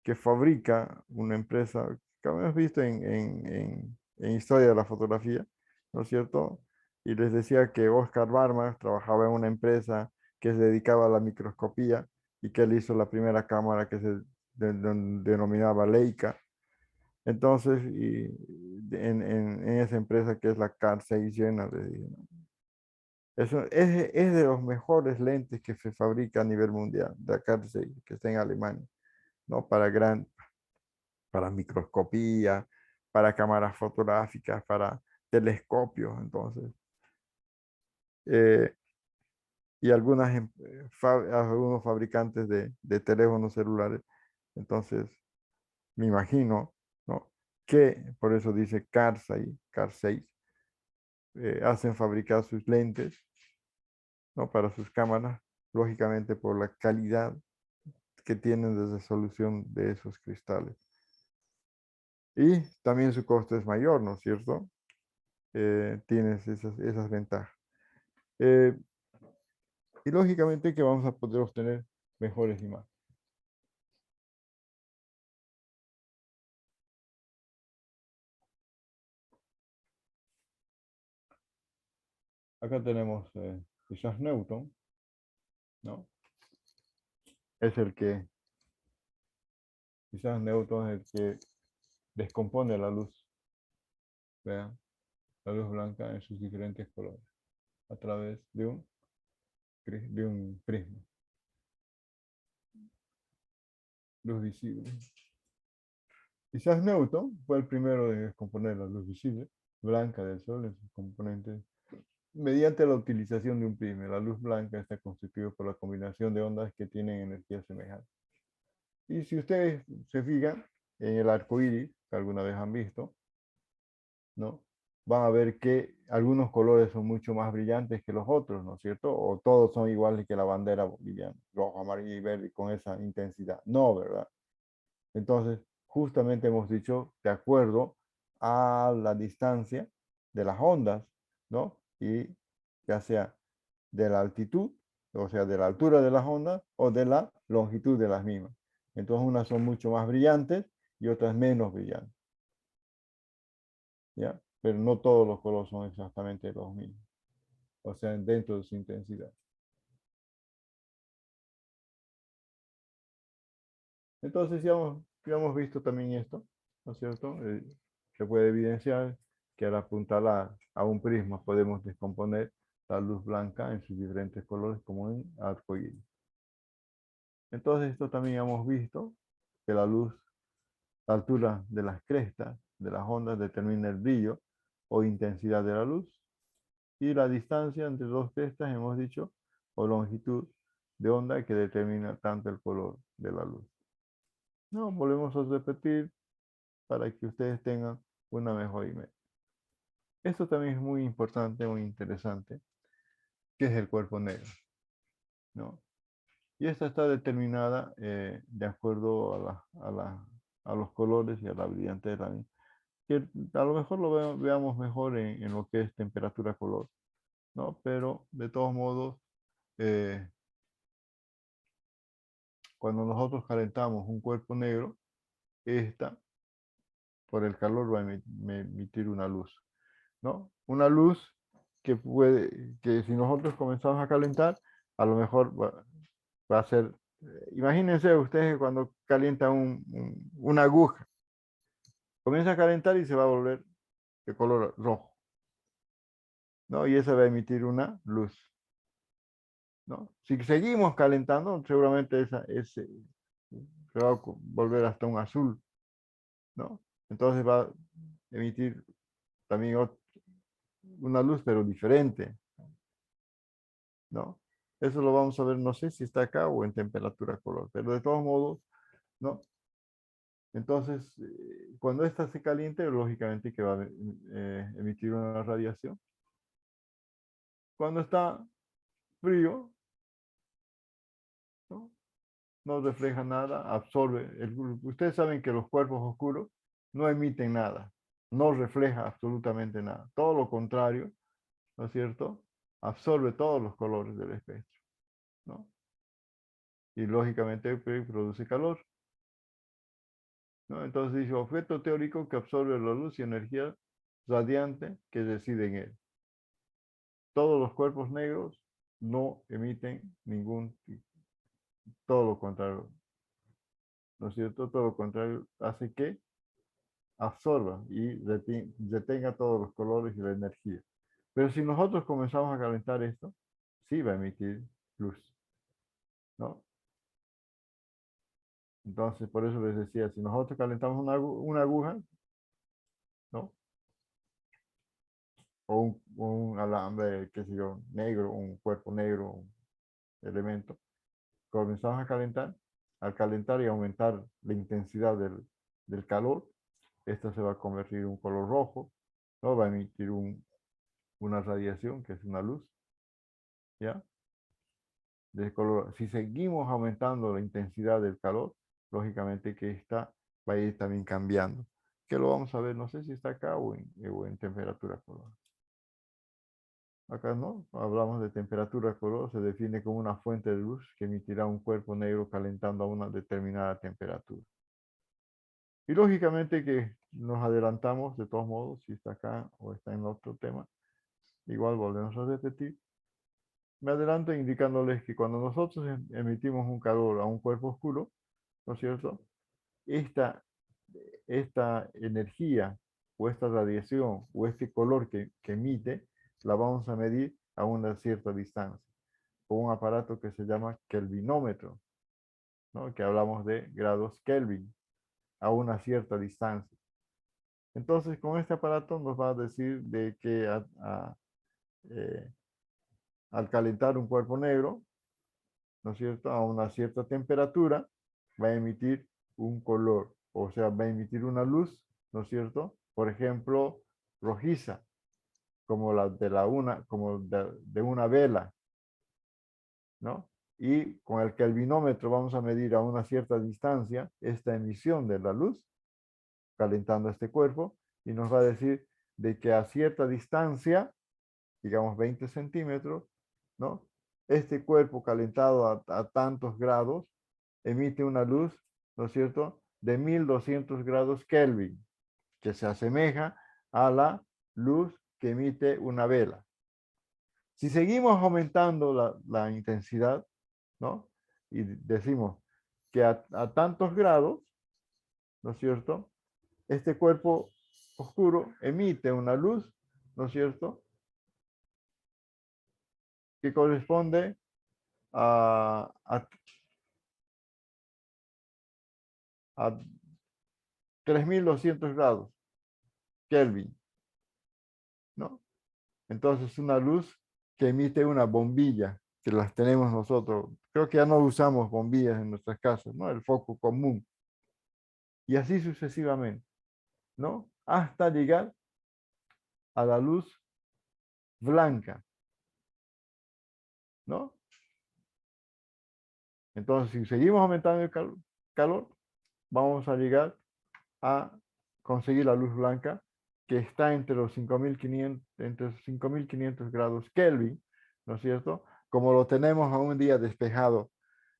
que fabrica una empresa que hemos visto en historia de la fotografía, ¿no es cierto? Y les decía que Oscar Barma trabajaba en una empresa que se dedicaba a la microscopía y que él hizo la primera cámara que se denominaba Leica. Entonces, en esa empresa que es la CAR 6 llena de... Eso es de los mejores lentes que se fabrica a nivel mundial, de la CAR 6, que está en Alemania, ¿no? Para microscopía, para cámaras fotográficas, para telescopios, entonces. Eh, y algunos fabricantes de teléfonos celulares. Entonces, me imagino, ¿no? Que, por eso dice CAR 6, CAR 6, hacen fabricar sus lentes, ¿no? Para sus cámaras, lógicamente por la calidad que tienen de resolución de esos cristales. Y también su costo es mayor, ¿no es cierto? Tienes esas ventajas. Y lógicamente que vamos a poder obtener mejores imágenes. Acá tenemos Isaac Newton, ¿no? Es el que, Isaac Newton es el que descompone la luz, Vean, la luz blanca en sus diferentes colores, a través de un prisma. Luz visible. Quizás Newton fue el primero en descomponer la luz visible, blanca del Sol, en sus componentes, mediante la utilización de un prisma. La luz blanca está constituida por la combinación de ondas que tienen energía semejante. Y si ustedes se fijan en el arco iris, que alguna vez han visto, ¿no? Van a ver que algunos colores son mucho más brillantes que los otros, ¿no es cierto? O todos son iguales que la bandera boliviana, rojo, amarillo y verde, con esa intensidad. No, ¿verdad? Entonces, justamente hemos dicho, de acuerdo a la distancia de las ondas, ¿no? Y ya sea de la altitud, o sea, de la altura de las ondas, o de la longitud de las mismas. Entonces, unas son mucho más brillantes y otras menos brillantes. ¿Ya? Pero no todos los colores son exactamente los mismos. O sea, dentro de su intensidad. Entonces, ya hemos visto también esto, ¿no es cierto? Se puede evidenciar que al apuntar a un prisma podemos descomponer la luz blanca en sus diferentes colores como en arcoíris. Entonces, esto también hemos visto que la altura de las crestas de las ondas determina el brillo o intensidad de la luz. Y la distancia entre dos crestas, hemos dicho, o longitud de onda que determina tanto el color de la luz. No, volvemos a repetir para que ustedes tengan una mejor imagen. Esto también es muy importante, muy interesante, que es el cuerpo negro, ¿no? Y esta está determinada de acuerdo a los colores y a la brillantez de la misma. Que a lo mejor lo veamos mejor en lo que es temperatura-color, ¿no? Pero de todos modos, cuando nosotros calentamos un cuerpo negro, esta, por el calor, va a emitir una luz, ¿no? Una luz que si nosotros comenzamos a calentar, a lo mejor va a ser, imagínense ustedes cuando calientan una aguja, comienza a calentar y se va a volver de color rojo, ¿no? Y esa va a emitir una luz, ¿no? Si seguimos calentando, seguramente ese se va a volver hasta un azul, ¿no? Entonces va a emitir también una luz, pero diferente, ¿no? Eso lo vamos a ver, no sé si está acá o en temperatura color, pero de todos modos, ¿no? Entonces, cuando esta se caliente, lógicamente que va a emitir una radiación. Cuando está frío, ¿no? No refleja nada, absorbe. Ustedes saben que los cuerpos oscuros no emiten nada, no refleja absolutamente nada. Todo lo contrario, ¿no es cierto? Absorbe todos los colores del espectro, ¿no? Y lógicamente produce calor, ¿no? Entonces dice, objeto teórico que absorbe la luz y energía radiante que reside en él. Todos los cuerpos negros no emiten todo lo contrario, ¿no es cierto? Todo lo contrario hace que absorba y retenga todos los colores y la energía. Pero si nosotros comenzamos a calentar esto, sí va a emitir luz, ¿no? Entonces, por eso les decía, si nosotros calentamos una aguja, ¿no? O un alambre, qué sé yo, negro, un cuerpo negro, un elemento, comenzamos a calentar, al calentar y aumentar la intensidad del calor, esta se va a convertir en un color rojo, ¿no? Va a emitir una radiación, que es una luz, ¿ya? De color. Si seguimos aumentando la intensidad del calor, lógicamente que esta va a ir también cambiando. Que lo vamos a ver, no sé si está acá o en temperatura color. Acá no, hablamos de temperatura color, se define como una fuente de luz que emitirá un cuerpo negro calentando a una determinada temperatura. Y lógicamente que nos adelantamos, de todos modos, si está acá o está en otro tema, igual volvemos a repetir. Me adelanto indicándoles que cuando nosotros emitimos un calor a un cuerpo oscuro, ¿no es cierto? Esta energía o esta radiación o este color que emite, la vamos a medir a una cierta distancia con un aparato que se llama kelvinómetro, ¿no? Que hablamos de grados Kelvin a una cierta distancia. Entonces, con este aparato nos va a decir de que al calentar un cuerpo negro, ¿no es cierto?, a una cierta temperatura, va a emitir un color, o sea, va a emitir una luz, ¿no es cierto?, por ejemplo, rojiza, como la de como de una vela, ¿no? Y con el kelvinómetro vamos a medir a una cierta distancia esta emisión de la luz, calentando este cuerpo, y nos va a decir de que a cierta distancia, digamos 20 centímetros, ¿no? Este cuerpo calentado a tantos grados emite una luz, ¿no es cierto?, de 1200 grados Kelvin, que se asemeja a la luz que emite una vela. Si seguimos aumentando la intensidad, ¿no? Y decimos que a tantos grados, ¿no es cierto?, este cuerpo oscuro emite una luz, ¿no es cierto?, que corresponde a 3200 grados Kelvin, ¿no? Entonces una luz que emite una bombilla, que las tenemos nosotros. Creo que ya no usamos bombillas en nuestras casas, ¿no? El foco común. Y así sucesivamente, ¿no? Hasta llegar a la luz blanca, ¿no? Entonces, si seguimos aumentando el calor, vamos a llegar a conseguir la luz blanca, que está entre los 5500 grados Kelvin, ¿no es cierto?, como lo tenemos a un día despejado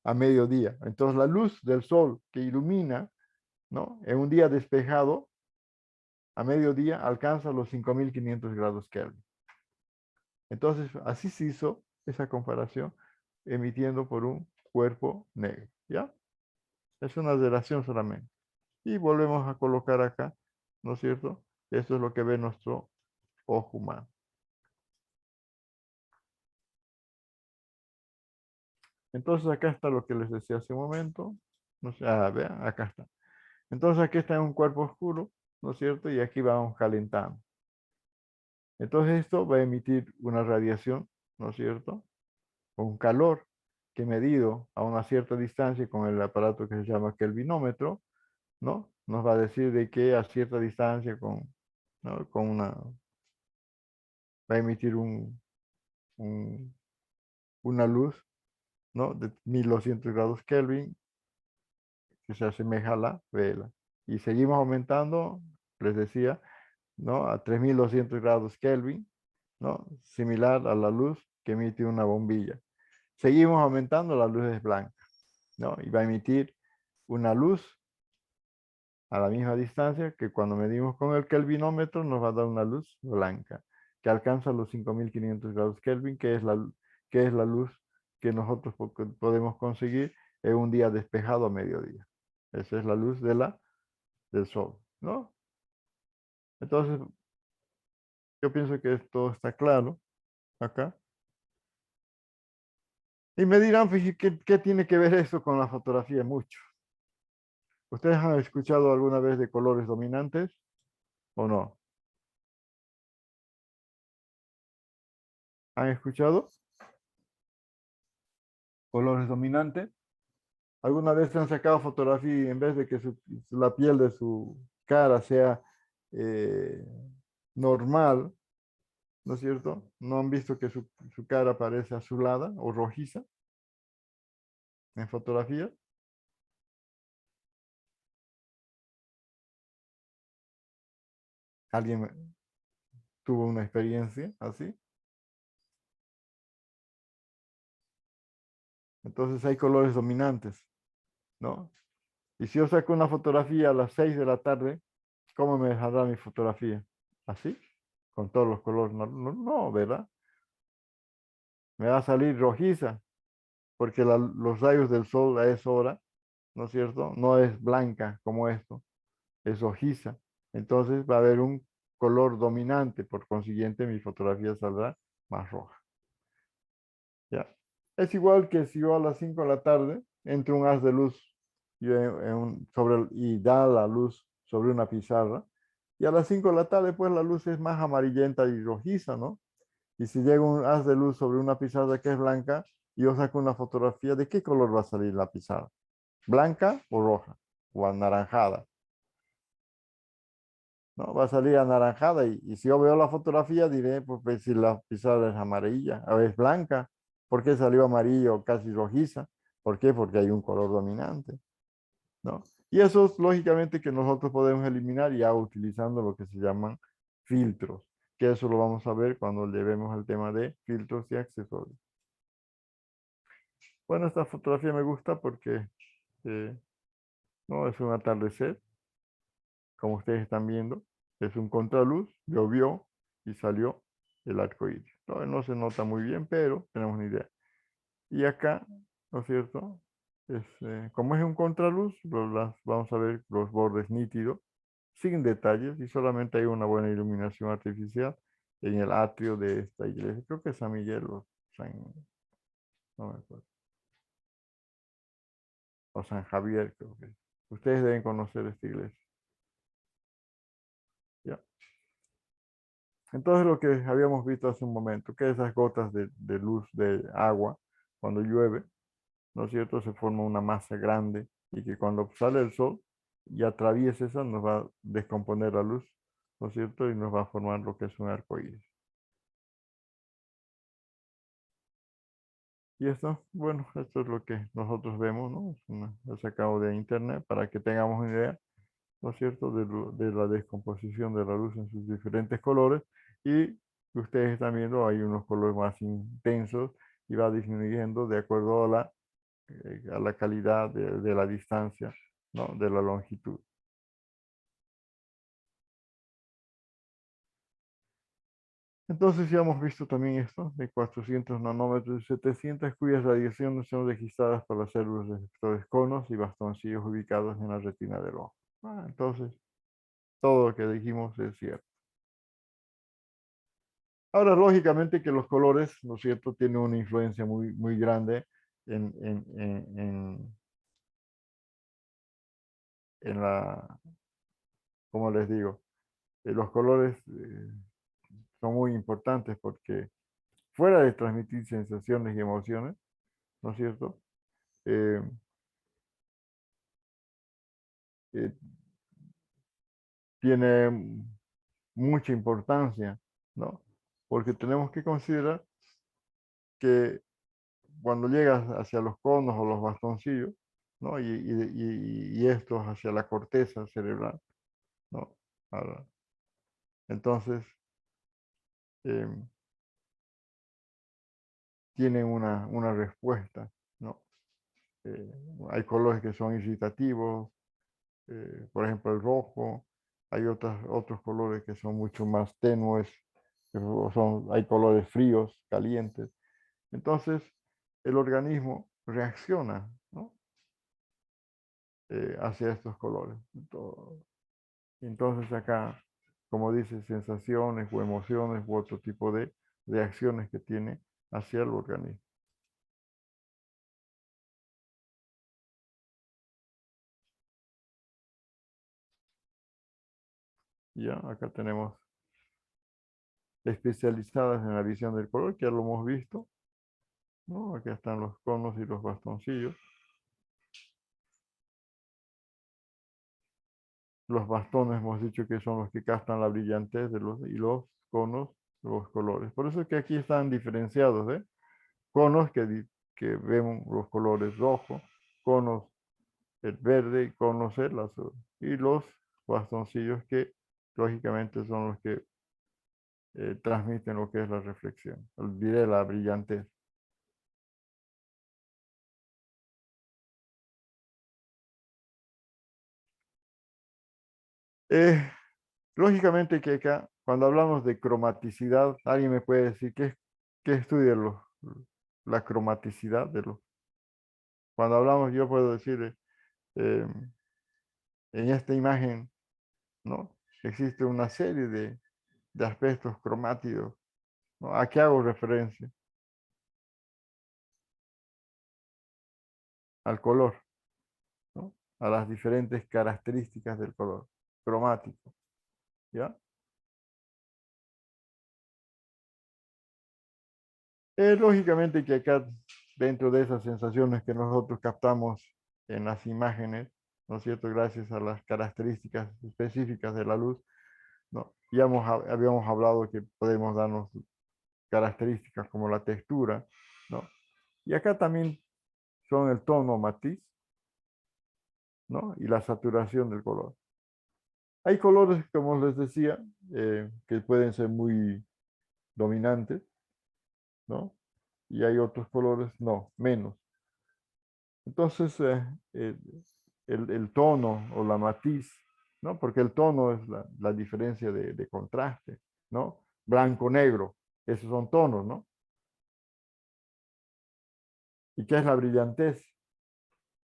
a mediodía. Entonces, la luz del sol que ilumina, ¿no?, en un día despejado a mediodía alcanza los 5500 grados Kelvin. Entonces, así se hizo esa comparación emitiendo por un cuerpo negro, ¿ya? Es una relación solamente. Y volvemos a colocar acá, ¿no es cierto? Eso es lo que ve nuestro ojo humano. Entonces acá está lo que les decía hace un momento. No sé, vean, acá está. Entonces aquí está en un cuerpo oscuro, ¿no es cierto? Y aquí vamos calentando. Entonces esto va a emitir una radiación, ¿no es cierto?, un calor que medido a una cierta distancia con el aparato que se llama kelvinómetro, ¿no?, nos va a decir de que a cierta distancia ¿no?, va a emitir una luz, ¿no?, de 1200 grados Kelvin que se asemeja a la vela. Y seguimos aumentando, les decía, ¿no?, a 3200 grados Kelvin, ¿no?, similar a la luz que emite una bombilla. Seguimos aumentando, la luz es blanca, ¿no? Y va a emitir una luz a la misma distancia que cuando medimos con el kelvinómetro nos va a dar una luz blanca que alcanza los 5500 grados Kelvin, que es la luz que nosotros podemos conseguir en un día despejado a mediodía. Esa es la luz del sol, ¿no? Entonces, yo pienso que todo está claro acá. Y me dirán, pues, ¿qué tiene que ver eso con la fotografía? Mucho. ¿Ustedes han escuchado alguna vez de colores dominantes o no? ¿Han escuchado colores dominantes? ¿Alguna vez se han sacado fotografía y en vez de que la piel de su cara sea normal, ¿no es cierto?, ¿no han visto que su cara parece azulada o rojiza en fotografía? ¿Alguien tuvo una experiencia así? Entonces hay colores dominantes, ¿no? Y si yo saco una fotografía a las 6 de la tarde, ¿cómo me dejará mi fotografía? ¿Así? Con todos los colores. No, no, ¿verdad? Me va a salir rojiza, porque los rayos del sol a esa hora, ¿no es cierto?, no es blanca como esto, es rojiza. Entonces va a haber un color dominante, por consiguiente mi fotografía saldrá más roja. ¿Ya? Es igual que si yo a las 5 de la tarde entre un haz de luz y da la luz sobre una pizarra, y a las 5 de la tarde pues la luz es más amarillenta y rojiza, ¿no? Y si llega un haz de luz sobre una pizarra que es blanca, y yo saco una fotografía, ¿de qué color va a salir la pizarra? ¿Blanca o roja? ¿O anaranjada? ¿No? Va a salir anaranjada y si yo veo la fotografía diré, pues si la pizarra es amarilla o es blanca, ¿por qué salió amarillo o casi rojiza? ¿Por qué? Porque hay un color dominante, ¿no? Y eso es lógicamente que nosotros podemos eliminar ya utilizando lo que se llaman filtros, que eso lo vamos a ver cuando llevemos al tema de filtros y accesorios. Bueno, esta fotografía me gusta porque no es un atardecer, como ustedes están viendo, es un contraluz, llovió y salió el arco iris. No, no se nota muy bien, pero tenemos una idea. Y acá, ¿no es cierto? Como es un contraluz, vamos a ver los bordes nítidos, sin detalles, y solamente hay una buena iluminación artificial en el atrio de esta iglesia. Creo que es San Miguel o no me acuerdo. O San Javier, creo que es. Ustedes deben conocer esta iglesia. ¿Ya? Entonces lo que habíamos visto hace un momento, que esas gotas de luz, de agua, cuando llueve, ¿no es cierto? Se forma una masa grande y que cuando sale el sol y atraviesa esa, nos va a descomponer la luz, ¿no es cierto? Y nos va a formar lo que es un arco iris. Y esto, bueno, esto es lo que nosotros vemos, ¿no? Lo sacado de internet para que tengamos una idea, ¿no es cierto?, de la descomposición de la luz en sus diferentes colores. Y ustedes están viendo, hay unos colores más intensos y va disminuyendo de acuerdo a la calidad de la distancia, ¿no?, de la longitud. Entonces ya hemos visto también esto de 400 nanómetros y 700 cuyas radiaciones son registradas por las células receptores conos y bastoncillos ubicados en la retina del ojo. Entonces, todo lo que dijimos es cierto. Ahora, lógicamente que los colores, ¿no es cierto?, tienen una influencia muy, muy grande en la, ¿cómo les digo? Los colores son muy importantes porque fuera de transmitir sensaciones y emociones, ¿no es cierto?, eh, eh, tiene mucha importancia, ¿no? Porque tenemos que considerar que cuando llegas hacia los conos o los bastoncillos, ¿no? Y estos hacia la corteza cerebral, ¿no? Ahora, entonces, eh, tienen una respuesta, ¿no? Eh, Hay colores que son irritativos, por ejemplo el rojo, hay otros colores que son mucho más tenues, hay colores fríos, calientes. Entonces, el organismo reacciona, ¿no?, hacia estos colores. Entonces acá, como dice, sensaciones o emociones u otro tipo de reacciones que tiene hacia el organismo. Ya, acá tenemos especializadas en la visión del color, que ya lo hemos visto, ¿no? Acá están los conos y los bastoncillos. Los bastones hemos dicho que son los que captan la brillantez y los conos, los colores. Por eso es que aquí están diferenciados, ¿eh? Conos que vemos los colores rojo, conos el verde y conos el azul. Y los bastoncillos que lógicamente son los que transmiten lo que es la reflexión, diré la brillantez. Eh, Lógicamente que acá, cuando hablamos de cromaticidad, alguien me puede decir qué estudia la cromaticidad de los. Cuando hablamos, yo puedo decir, en esta imagen, ¿no?, existe una serie de aspectos cromáticos, ¿no? ¿A qué hago referencia? Al color, ¿no? A las diferentes características del color cromático, ¿ya? Lógicamente que acá, dentro de esas sensaciones que nosotros captamos en las imágenes, ¿no es cierto? Gracias a las características específicas de la luz, ¿no? Ya habíamos hablado que podemos darnos características como la textura, ¿no? Y acá también son el tono matiz, ¿no? Y la saturación del color. Hay colores, como les decía, que pueden ser muy dominantes, ¿no? Y hay otros colores, no, menos. Entonces, el tono o la matiz, ¿no? Porque el tono es la diferencia de contraste, ¿no? Blanco-negro, esos son tonos, ¿no? ¿Y qué es la brillantez?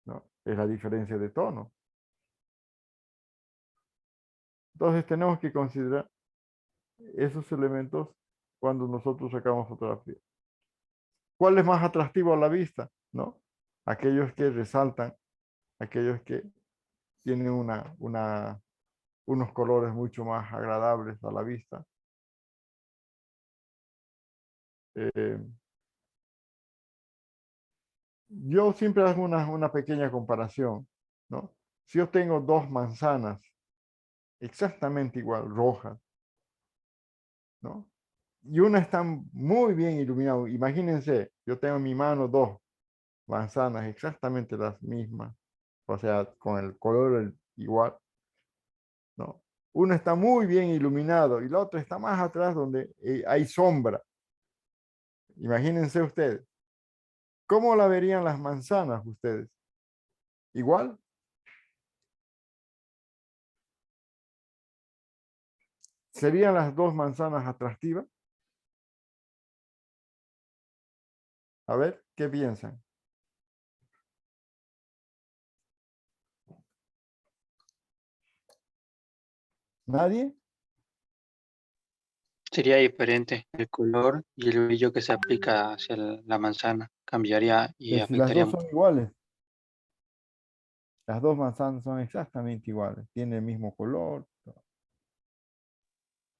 ¿No? Es la diferencia de tono. Entonces tenemos que considerar esos elementos cuando nosotros sacamos fotografía. ¿Cuál es más atractivo a la vista? ¿No? Aquellos que resaltan, aquellos que tienen unos colores mucho más agradables a la vista. Eh, yo siempre hago una pequeña comparación, ¿no? Si yo tengo dos manzanas exactamente igual, rojas, ¿no? Y una está muy bien iluminada. Imagínense, yo tengo en mi mano dos manzanas exactamente las mismas, o sea, con el color igual, ¿no? Una está muy bien iluminado y la otra está más atrás donde hay sombra. Imagínense ustedes. ¿Cómo la verían las manzanas ustedes? ¿Igual? ¿Serían las dos manzanas atractivas? A ver, ¿qué piensan? ¿Nadie? Sería diferente el color y el brillo que se aplica hacia la manzana. Cambiaría y Si las afectaría dos mucho. son iguales, las dos manzanas son exactamente iguales, tienen el mismo color. ¿Qué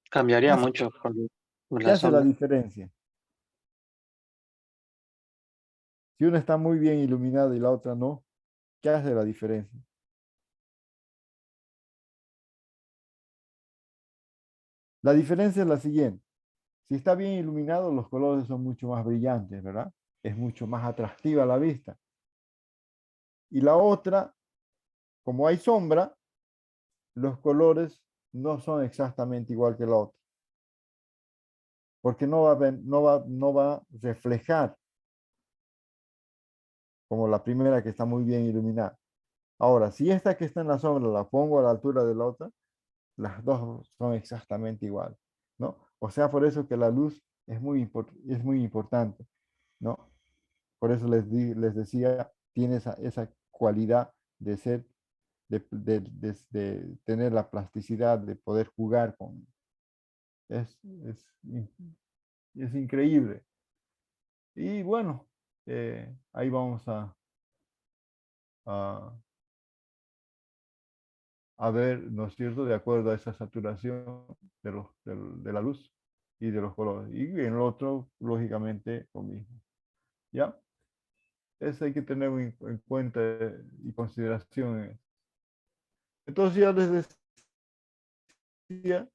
Cambiaría hace, mucho por qué la hace la sombra. diferencia? Si una está muy bien iluminada y la otra no, ¿qué hace la diferencia? La diferencia es la siguiente. Si está bien iluminado, los colores son mucho más brillantes, ¿verdad? Es mucho más atractiva a la vista. Y la otra, como hay sombra, los colores no son exactamente igual que la otra. Porque no va a reflejar como la primera que está muy bien iluminada. Ahora, si esta que está en la sombra la pongo a la altura de la otra, las dos son exactamente iguales, ¿no? O sea, por eso que la luz es muy importante, ¿no? Por eso les decía, tiene esa cualidad de ser, de tener la plasticidad, de poder jugar con. Es, es, es increíble. Y bueno, ahí vamos a, a ver, ¿no es cierto?, de acuerdo a esa saturación de la luz y de los colores. Y en el otro, lógicamente, lo mismo. ¿Ya? Eso hay que tener en cuenta y consideración. Entonces ya les decía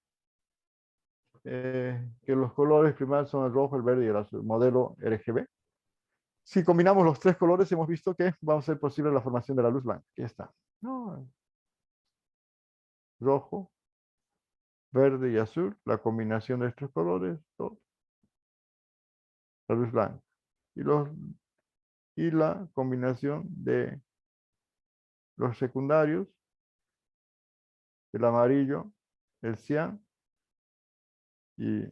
que los colores primarios son el rojo, el verde y el azul, modelo RGB. Si combinamos los tres colores, hemos visto que va a ser posible la formación de la luz blanca. Aquí está. No, rojo, verde y azul, la combinación de estos colores, la luz blanca. Y la combinación de los secundarios, el amarillo, el cian y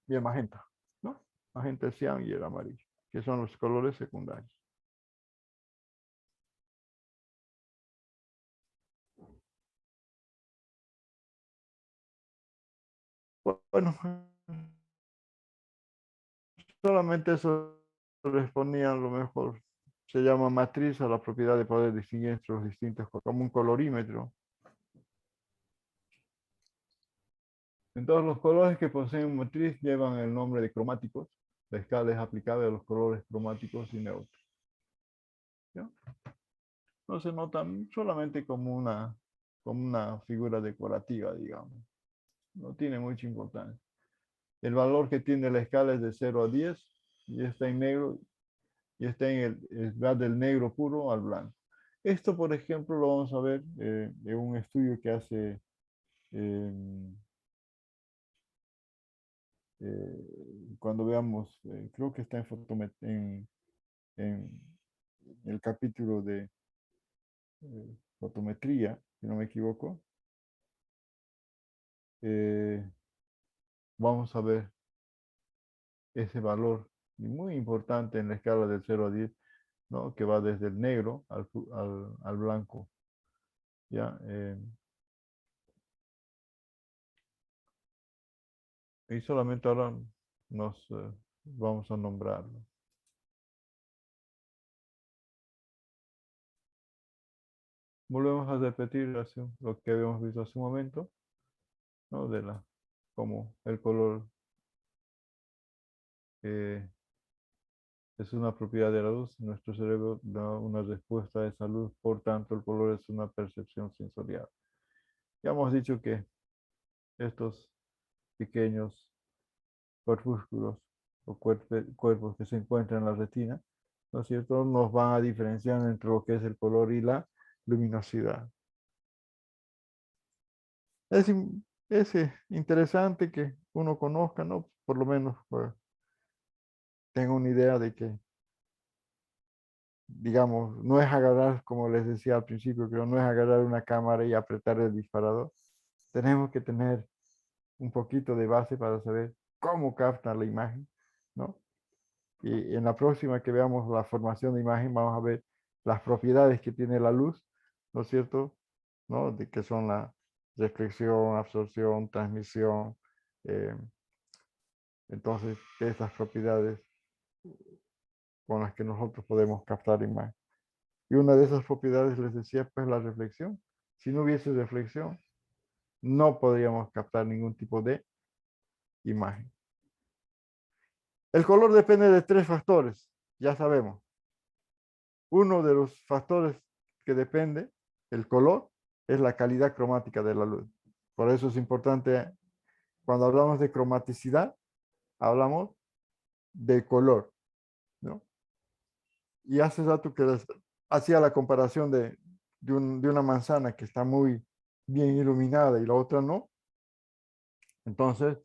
el magenta, ¿no? Magenta, el cian y el amarillo, que son los colores secundarios. Bueno, solamente eso respondía a lo mejor. Se llama matriz a la propiedad de poder distinguir entre los distintos, como un colorímetro. Entonces, los colores que poseen matriz llevan el nombre de cromáticos. La escala es aplicable a los colores cromáticos y neutros. ¿Ya? No se notan solamente como una figura decorativa, digamos. No tiene mucha importancia. El valor que tiene la escala es de 0 a 10 y está en negro y está va del negro puro al blanco. Esto, por ejemplo, lo vamos a ver en un estudio que hace cuando veamos, creo que está en el capítulo de fotometría, si no me equivoco. Vamos a ver ese valor muy importante en la escala del 0 a 10, ¿no? Que va desde el negro al blanco. ¿Ya? Y solamente ahora nos vamos a nombrarlo. Volvemos a repetir lo que habíamos visto hace un momento, ¿no? Como el color es una propiedad de la luz. Nuestro cerebro da una respuesta a esa luz, por tanto el color es una percepción sensorial. Ya hemos dicho que estos pequeños corpúsculos o cuerpos que se encuentran en la retina, ¿no es cierto?, nos van a diferenciar entre lo que es el color y la luminosidad. Es interesante que uno conozca, ¿no? Por lo menos pues, tenga una idea de que, digamos, no es agarrar, como les decía al principio, creo, no es agarrar una cámara y apretar el disparador. Tenemos que tener un poquito de base para saber cómo capta la imagen, ¿no? Y en la próxima que veamos la formación de imagen, vamos a ver las propiedades que tiene la luz, ¿no es cierto? ¿No? De que son la reflexión, absorción, transmisión. eh, entonces, estas propiedades con las que nosotros podemos captar imagen. Y una de esas propiedades, les decía, pues la reflexión. Si no hubiese reflexión, no podríamos captar ningún tipo de imagen. El color depende de 3 factores, ya sabemos. Uno de los factores que depende del color es la calidad cromática de la luz. Por eso es importante, cuando hablamos de cromaticidad, hablamos de color, ¿no? Y hace rato que les hacía la comparación de una manzana que está muy bien iluminada y la otra no. Entonces,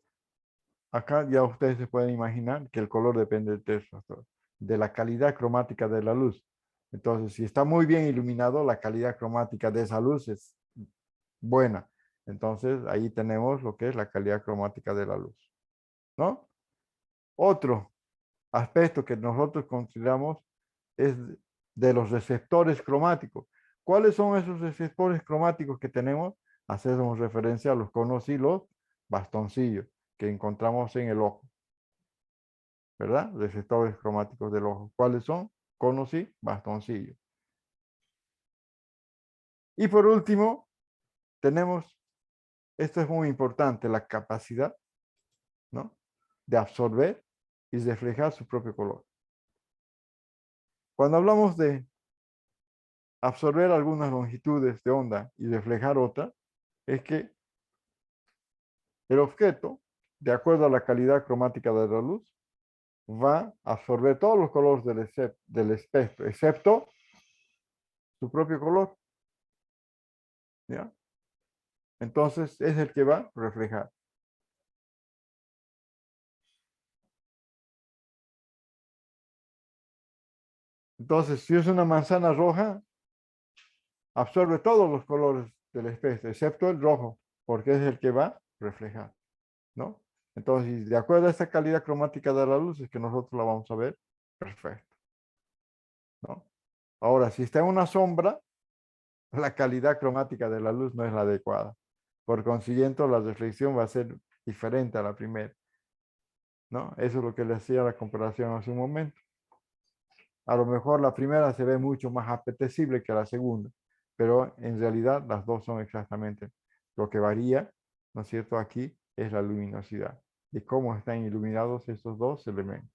acá ya ustedes se pueden imaginar que el color depende de 3 factores. De la calidad cromática de la luz. Entonces, si está muy bien iluminado, la calidad cromática de esa luz es buena. Entonces, ahí tenemos lo que es la calidad cromática de la luz, ¿no? Otro aspecto que nosotros consideramos es de los receptores cromáticos. ¿Cuáles son esos receptores cromáticos que tenemos? Hacemos referencia a los conos y los bastoncillos que encontramos en el ojo, ¿verdad? Receptores cromáticos del ojo. ¿Cuáles son? Conos y bastoncillos. Y por último, tenemos, esto es muy importante, la capacidad, ¿no?, de absorber y reflejar su propio color. Cuando hablamos de absorber algunas longitudes de onda y reflejar otras, es que el objeto, de acuerdo a la calidad cromática de la luz, va a absorber todos los colores del espectro, excepto su propio color, ¿ya? Entonces es el que va a reflejar. Entonces, si es una manzana roja, absorbe todos los colores del espectro, excepto el rojo, porque es el que va a reflejar, ¿no? Entonces, de acuerdo a esta calidad cromática de la luz, es que nosotros la vamos a ver perfecto, ¿no? Ahora, si está en una sombra, la calidad cromática de la luz no es la adecuada. Por consiguiente, la reflexión va a ser diferente a la primera, ¿no? Eso es lo que le hacía la comparación hace un momento. A lo mejor la primera se ve mucho más apetecible que la segunda, pero en realidad las dos son exactamente. Lo que varía, ¿no es cierto? Aquí es la luminosidad, de cómo están iluminados estos dos elementos.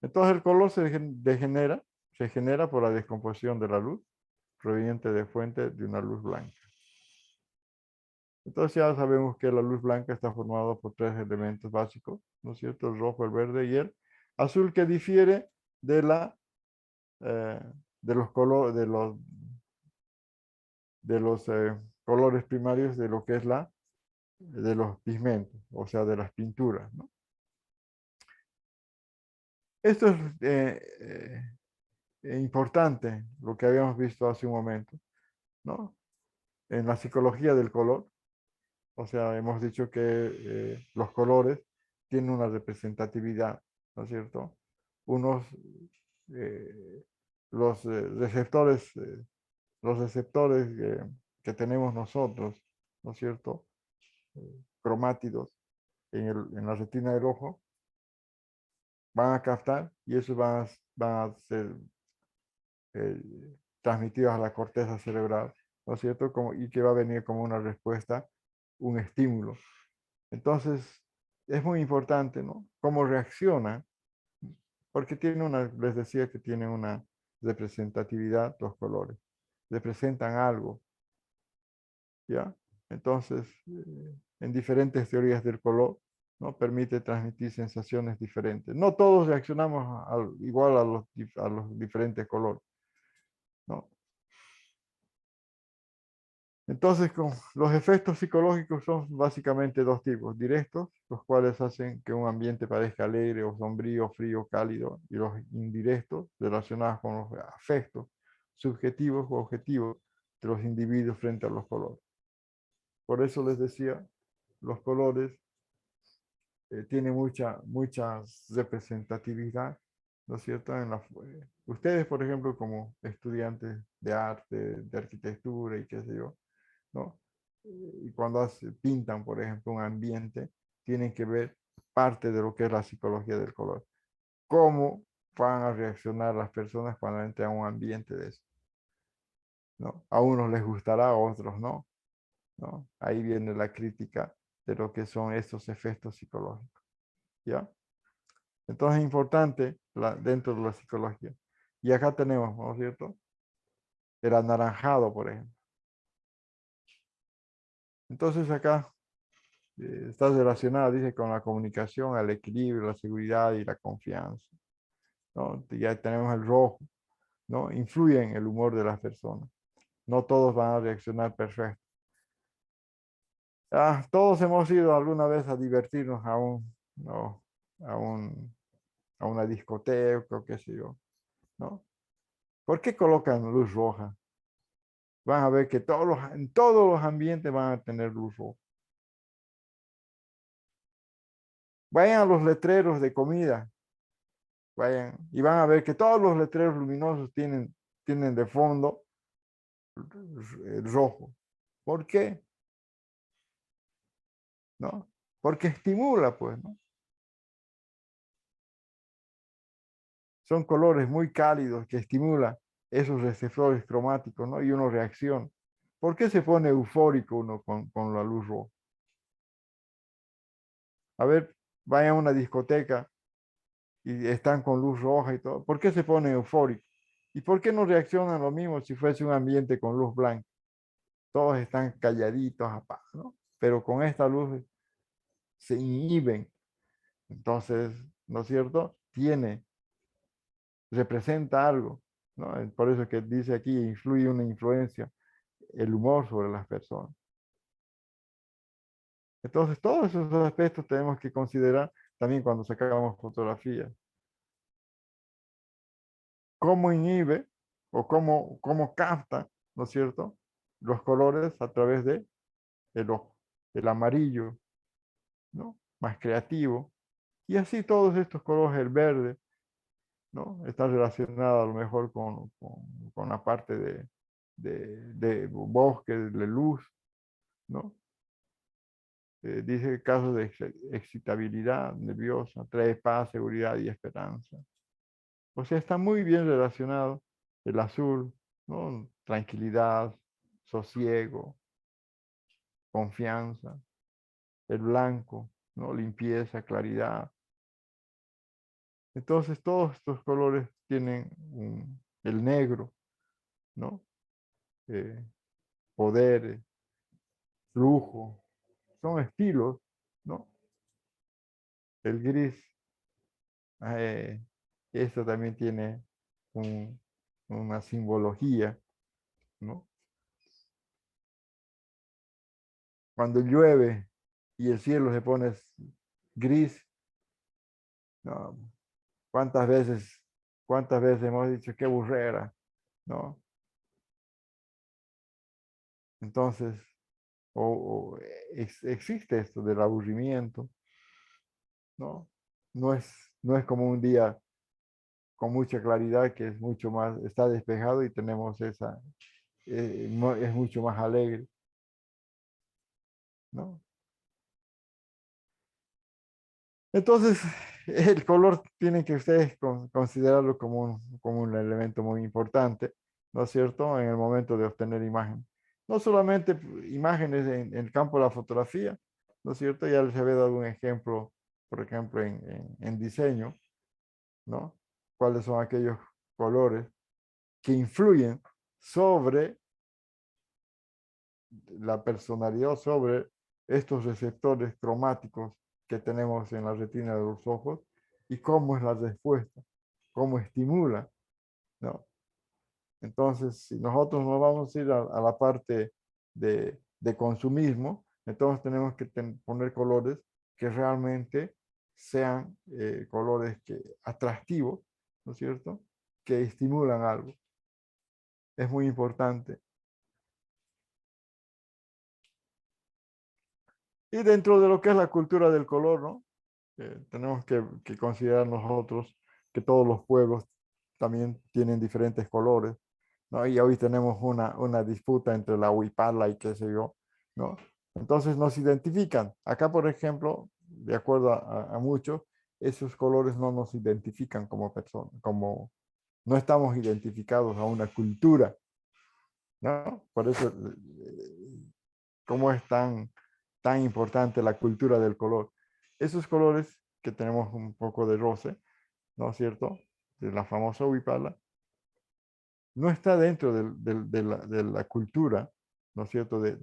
Entonces el color se genera por la descomposición de la luz proveniente de fuente de una luz blanca. Entonces ya sabemos que la luz blanca está formada por tres elementos básicos, ¿no es cierto? El rojo, el verde y el azul, que difiere de de los colores colores primarios de lo que es de los pigmentos, o sea, de las pinturas, ¿no? Esto es importante, lo que habíamos visto hace un momento, ¿no? En la psicología del color, o sea, hemos dicho que los colores tienen una representatividad, ¿no es cierto? Unos, eh, los receptores que tenemos nosotros, ¿no es cierto? Cromátidos en la retina del ojo, van a captar y eso van a ser eh, transmitidos a la corteza cerebral, ¿no es cierto? Y que va a venir como una respuesta, un estímulo. Entonces, es muy importante, ¿no? Cómo reacciona, porque les decía que tiene una representatividad los colores, representan algo, ¿ya? Entonces, en diferentes teorías del color, ¿no? Permite transmitir sensaciones diferentes. No todos reaccionamos igual a los diferentes colores, ¿no? Entonces, los efectos psicológicos son básicamente dos tipos: directos, los cuales hacen que un ambiente parezca alegre o sombrío, frío, cálido, y los indirectos, relacionados con los afectos subjetivos o objetivos de los individuos frente a los colores. Por eso les decía, los colores tienen mucha representatividad, ¿no es cierto? Ustedes, por ejemplo, como estudiantes de arte, de arquitectura y qué sé yo, ¿no? Y cuando pintan, por ejemplo, un ambiente, tienen que ver parte de lo que es la psicología del color. ¿Cómo van a reaccionar las personas cuando entran a un ambiente de eso? ¿No? A unos les gustará, a otros no, ¿no? Ahí viene la crítica de lo que son estos efectos psicológicos, ¿ya? Entonces es importante dentro de la psicología. Y acá tenemos, ¿no es cierto? El anaranjado, por ejemplo. Entonces acá está relacionada, dice, con la comunicación, el equilibrio, la seguridad y la confianza, ¿no? Ya tenemos el rojo, ¿no? Influye en el humor de las personas. No todos van a reaccionar perfecto. Todos hemos ido alguna vez a divertirnos ¿no? a un, a una discoteca o qué sé yo, ¿no? ¿Por qué colocan luz roja? Van a ver que en todos los ambientes van a tener luz roja. Vayan a los letreros de comida, vayan, y van a ver que todos los letreros luminosos tienen de fondo el rojo. ¿Por qué? ¿No? Porque estimula, pues, ¿no? Son colores muy cálidos que estimulan esos receptores cromáticos, ¿no? Y uno reacciona. ¿Por qué se pone eufórico uno con la luz roja? A ver, vayan a una discoteca y están con luz roja y todo. ¿Por qué se pone eufórico? ¿Y por qué no reaccionan lo mismo si fuese un ambiente con luz blanca? Todos están calladitos, ¿no? Pero con esta luz se inhiben. Entonces, ¿no es cierto? Representa algo, ¿no? Por eso que dice aquí, influye una influencia, el humor sobre las personas. Entonces, todos esos aspectos tenemos que considerar también cuando sacamos fotografías. ¿Cómo inhibe o cómo capta, ¿no es cierto?, los colores a través de el ojo, el amarillo, ¿no? Más creativo. Y así todos estos colores, el verde, ¿no? Está relacionado a lo mejor con la parte de bosque, de luz, ¿no? Dice casos de excitabilidad nerviosa, trae paz, seguridad y esperanza. O sea, está muy bien relacionado el azul, ¿no? Tranquilidad, sosiego, confianza. El blanco, ¿no? Limpieza, claridad. Entonces, todos estos colores tienen el negro, ¿no? Eh, poder, flujo, son estilos, ¿no? El gris, eh, esto también tiene una simbología, ¿no? Cuando llueve y el cielo se pone gris, ¿no? ¿Cuántas veces hemos dicho qué burrera, ¿no? Entonces, existe esto del aburrimiento, ¿no? No es como un día con mucha claridad que es mucho más, está despejado y tenemos esa, es mucho más alegre, ¿no? Entonces, el color tienen que ustedes considerarlo como un elemento muy importante, ¿no es cierto?, en el momento de obtener imagen. No solamente imágenes en el campo de la fotografía, ¿no es cierto? Ya les había dado un ejemplo, por ejemplo, en diseño, ¿no? ¿Cuáles son aquellos colores que influyen sobre la personalidad, sobre estos receptores cromáticos que tenemos en la retina de los ojos y cómo es la respuesta, cómo estimula, ¿no? Entonces, si nosotros nos vamos a ir a la parte de consumismo, entonces tenemos que poner colores que realmente sean colores atractivos, ¿no es cierto?, que estimulan algo. Es muy importante. Y dentro de lo que es la cultura del color, ¿no? Tenemos que considerar nosotros que todos los pueblos también tienen diferentes colores, ¿no? Y hoy tenemos una disputa entre la huipala y qué sé yo, ¿no? Entonces nos identifican. Acá, por ejemplo, de acuerdo a muchos, esos colores no nos identifican como personas, no estamos identificados a una cultura, ¿no? Por eso, ¿cómo es tan importante la cultura del color? Esos colores que tenemos un poco de roce, ¿no es cierto?, de la famosa huipala, no está dentro de la cultura, ¿no es cierto?, de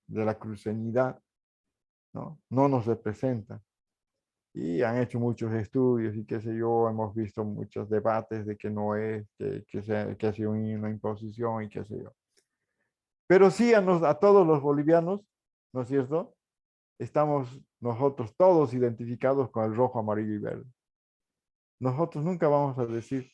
la cruceñidad, ¿no? No nos representa. Y han hecho muchos estudios y qué sé yo, hemos visto muchos debates de que no es, que ha sido una imposición y qué sé yo. Pero sí a todos los bolivianos, ¿no es cierto?, estamos nosotros todos identificados con el rojo, amarillo y verde. Nosotros nunca vamos a decir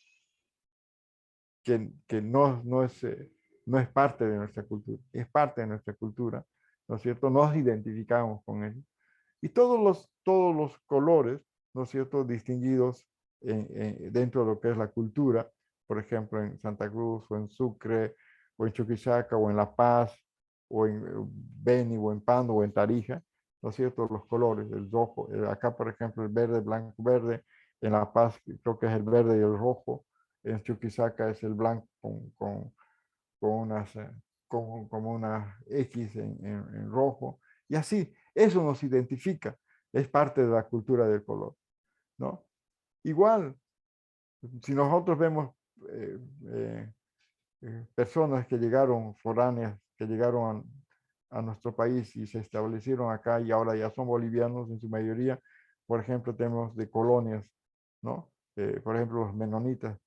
que no es parte de nuestra cultura, es parte de nuestra cultura, ¿no es cierto? Nos identificamos con él. Y todos los colores, ¿no es cierto?, distinguidos dentro de lo que es la cultura, por ejemplo, en Santa Cruz, o en Sucre, o en Chuquisaca, o en La Paz, o en Beni, o en Pando, o en Tarija, ¿no es cierto?, los colores, el rojo, acá, por ejemplo, el verde, blanco, verde, en La Paz creo que es el verde y el rojo, en Chuquisaca es el blanco con unas, como una X en rojo, y así, eso nos identifica, es parte de la cultura del color, ¿no? Igual, si nosotros vemos eh, eh, personas que llegaron foráneas, que llegaron a nuestro país y se establecieron acá y ahora ya son bolivianos en su mayoría, por ejemplo, tenemos de colonias, ¿no? Por ejemplo, los menonitas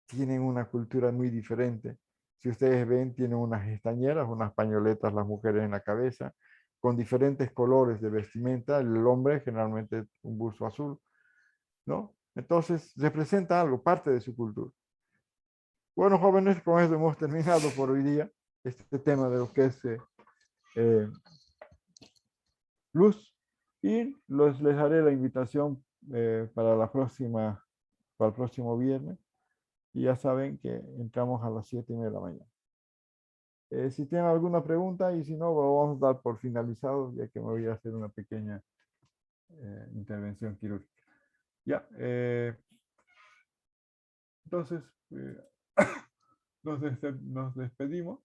tienen una cultura muy diferente. Si ustedes ven, tienen unas estañeras, unas pañoletas las mujeres en la cabeza, con diferentes colores de vestimenta. El hombre generalmente un buzo azul, ¿no? Entonces representa algo, parte de su cultura. Bueno, jóvenes, con eso hemos terminado por hoy día este tema de lo que es eh, luz, y les haré la invitación para para el próximo viernes. Y ya saben que entramos a las 7:30 de la mañana. Si tienen alguna pregunta y si no, lo vamos a dar por finalizado, ya que me voy a hacer una pequeña intervención quirúrgica. Ya, entonces nos despedimos.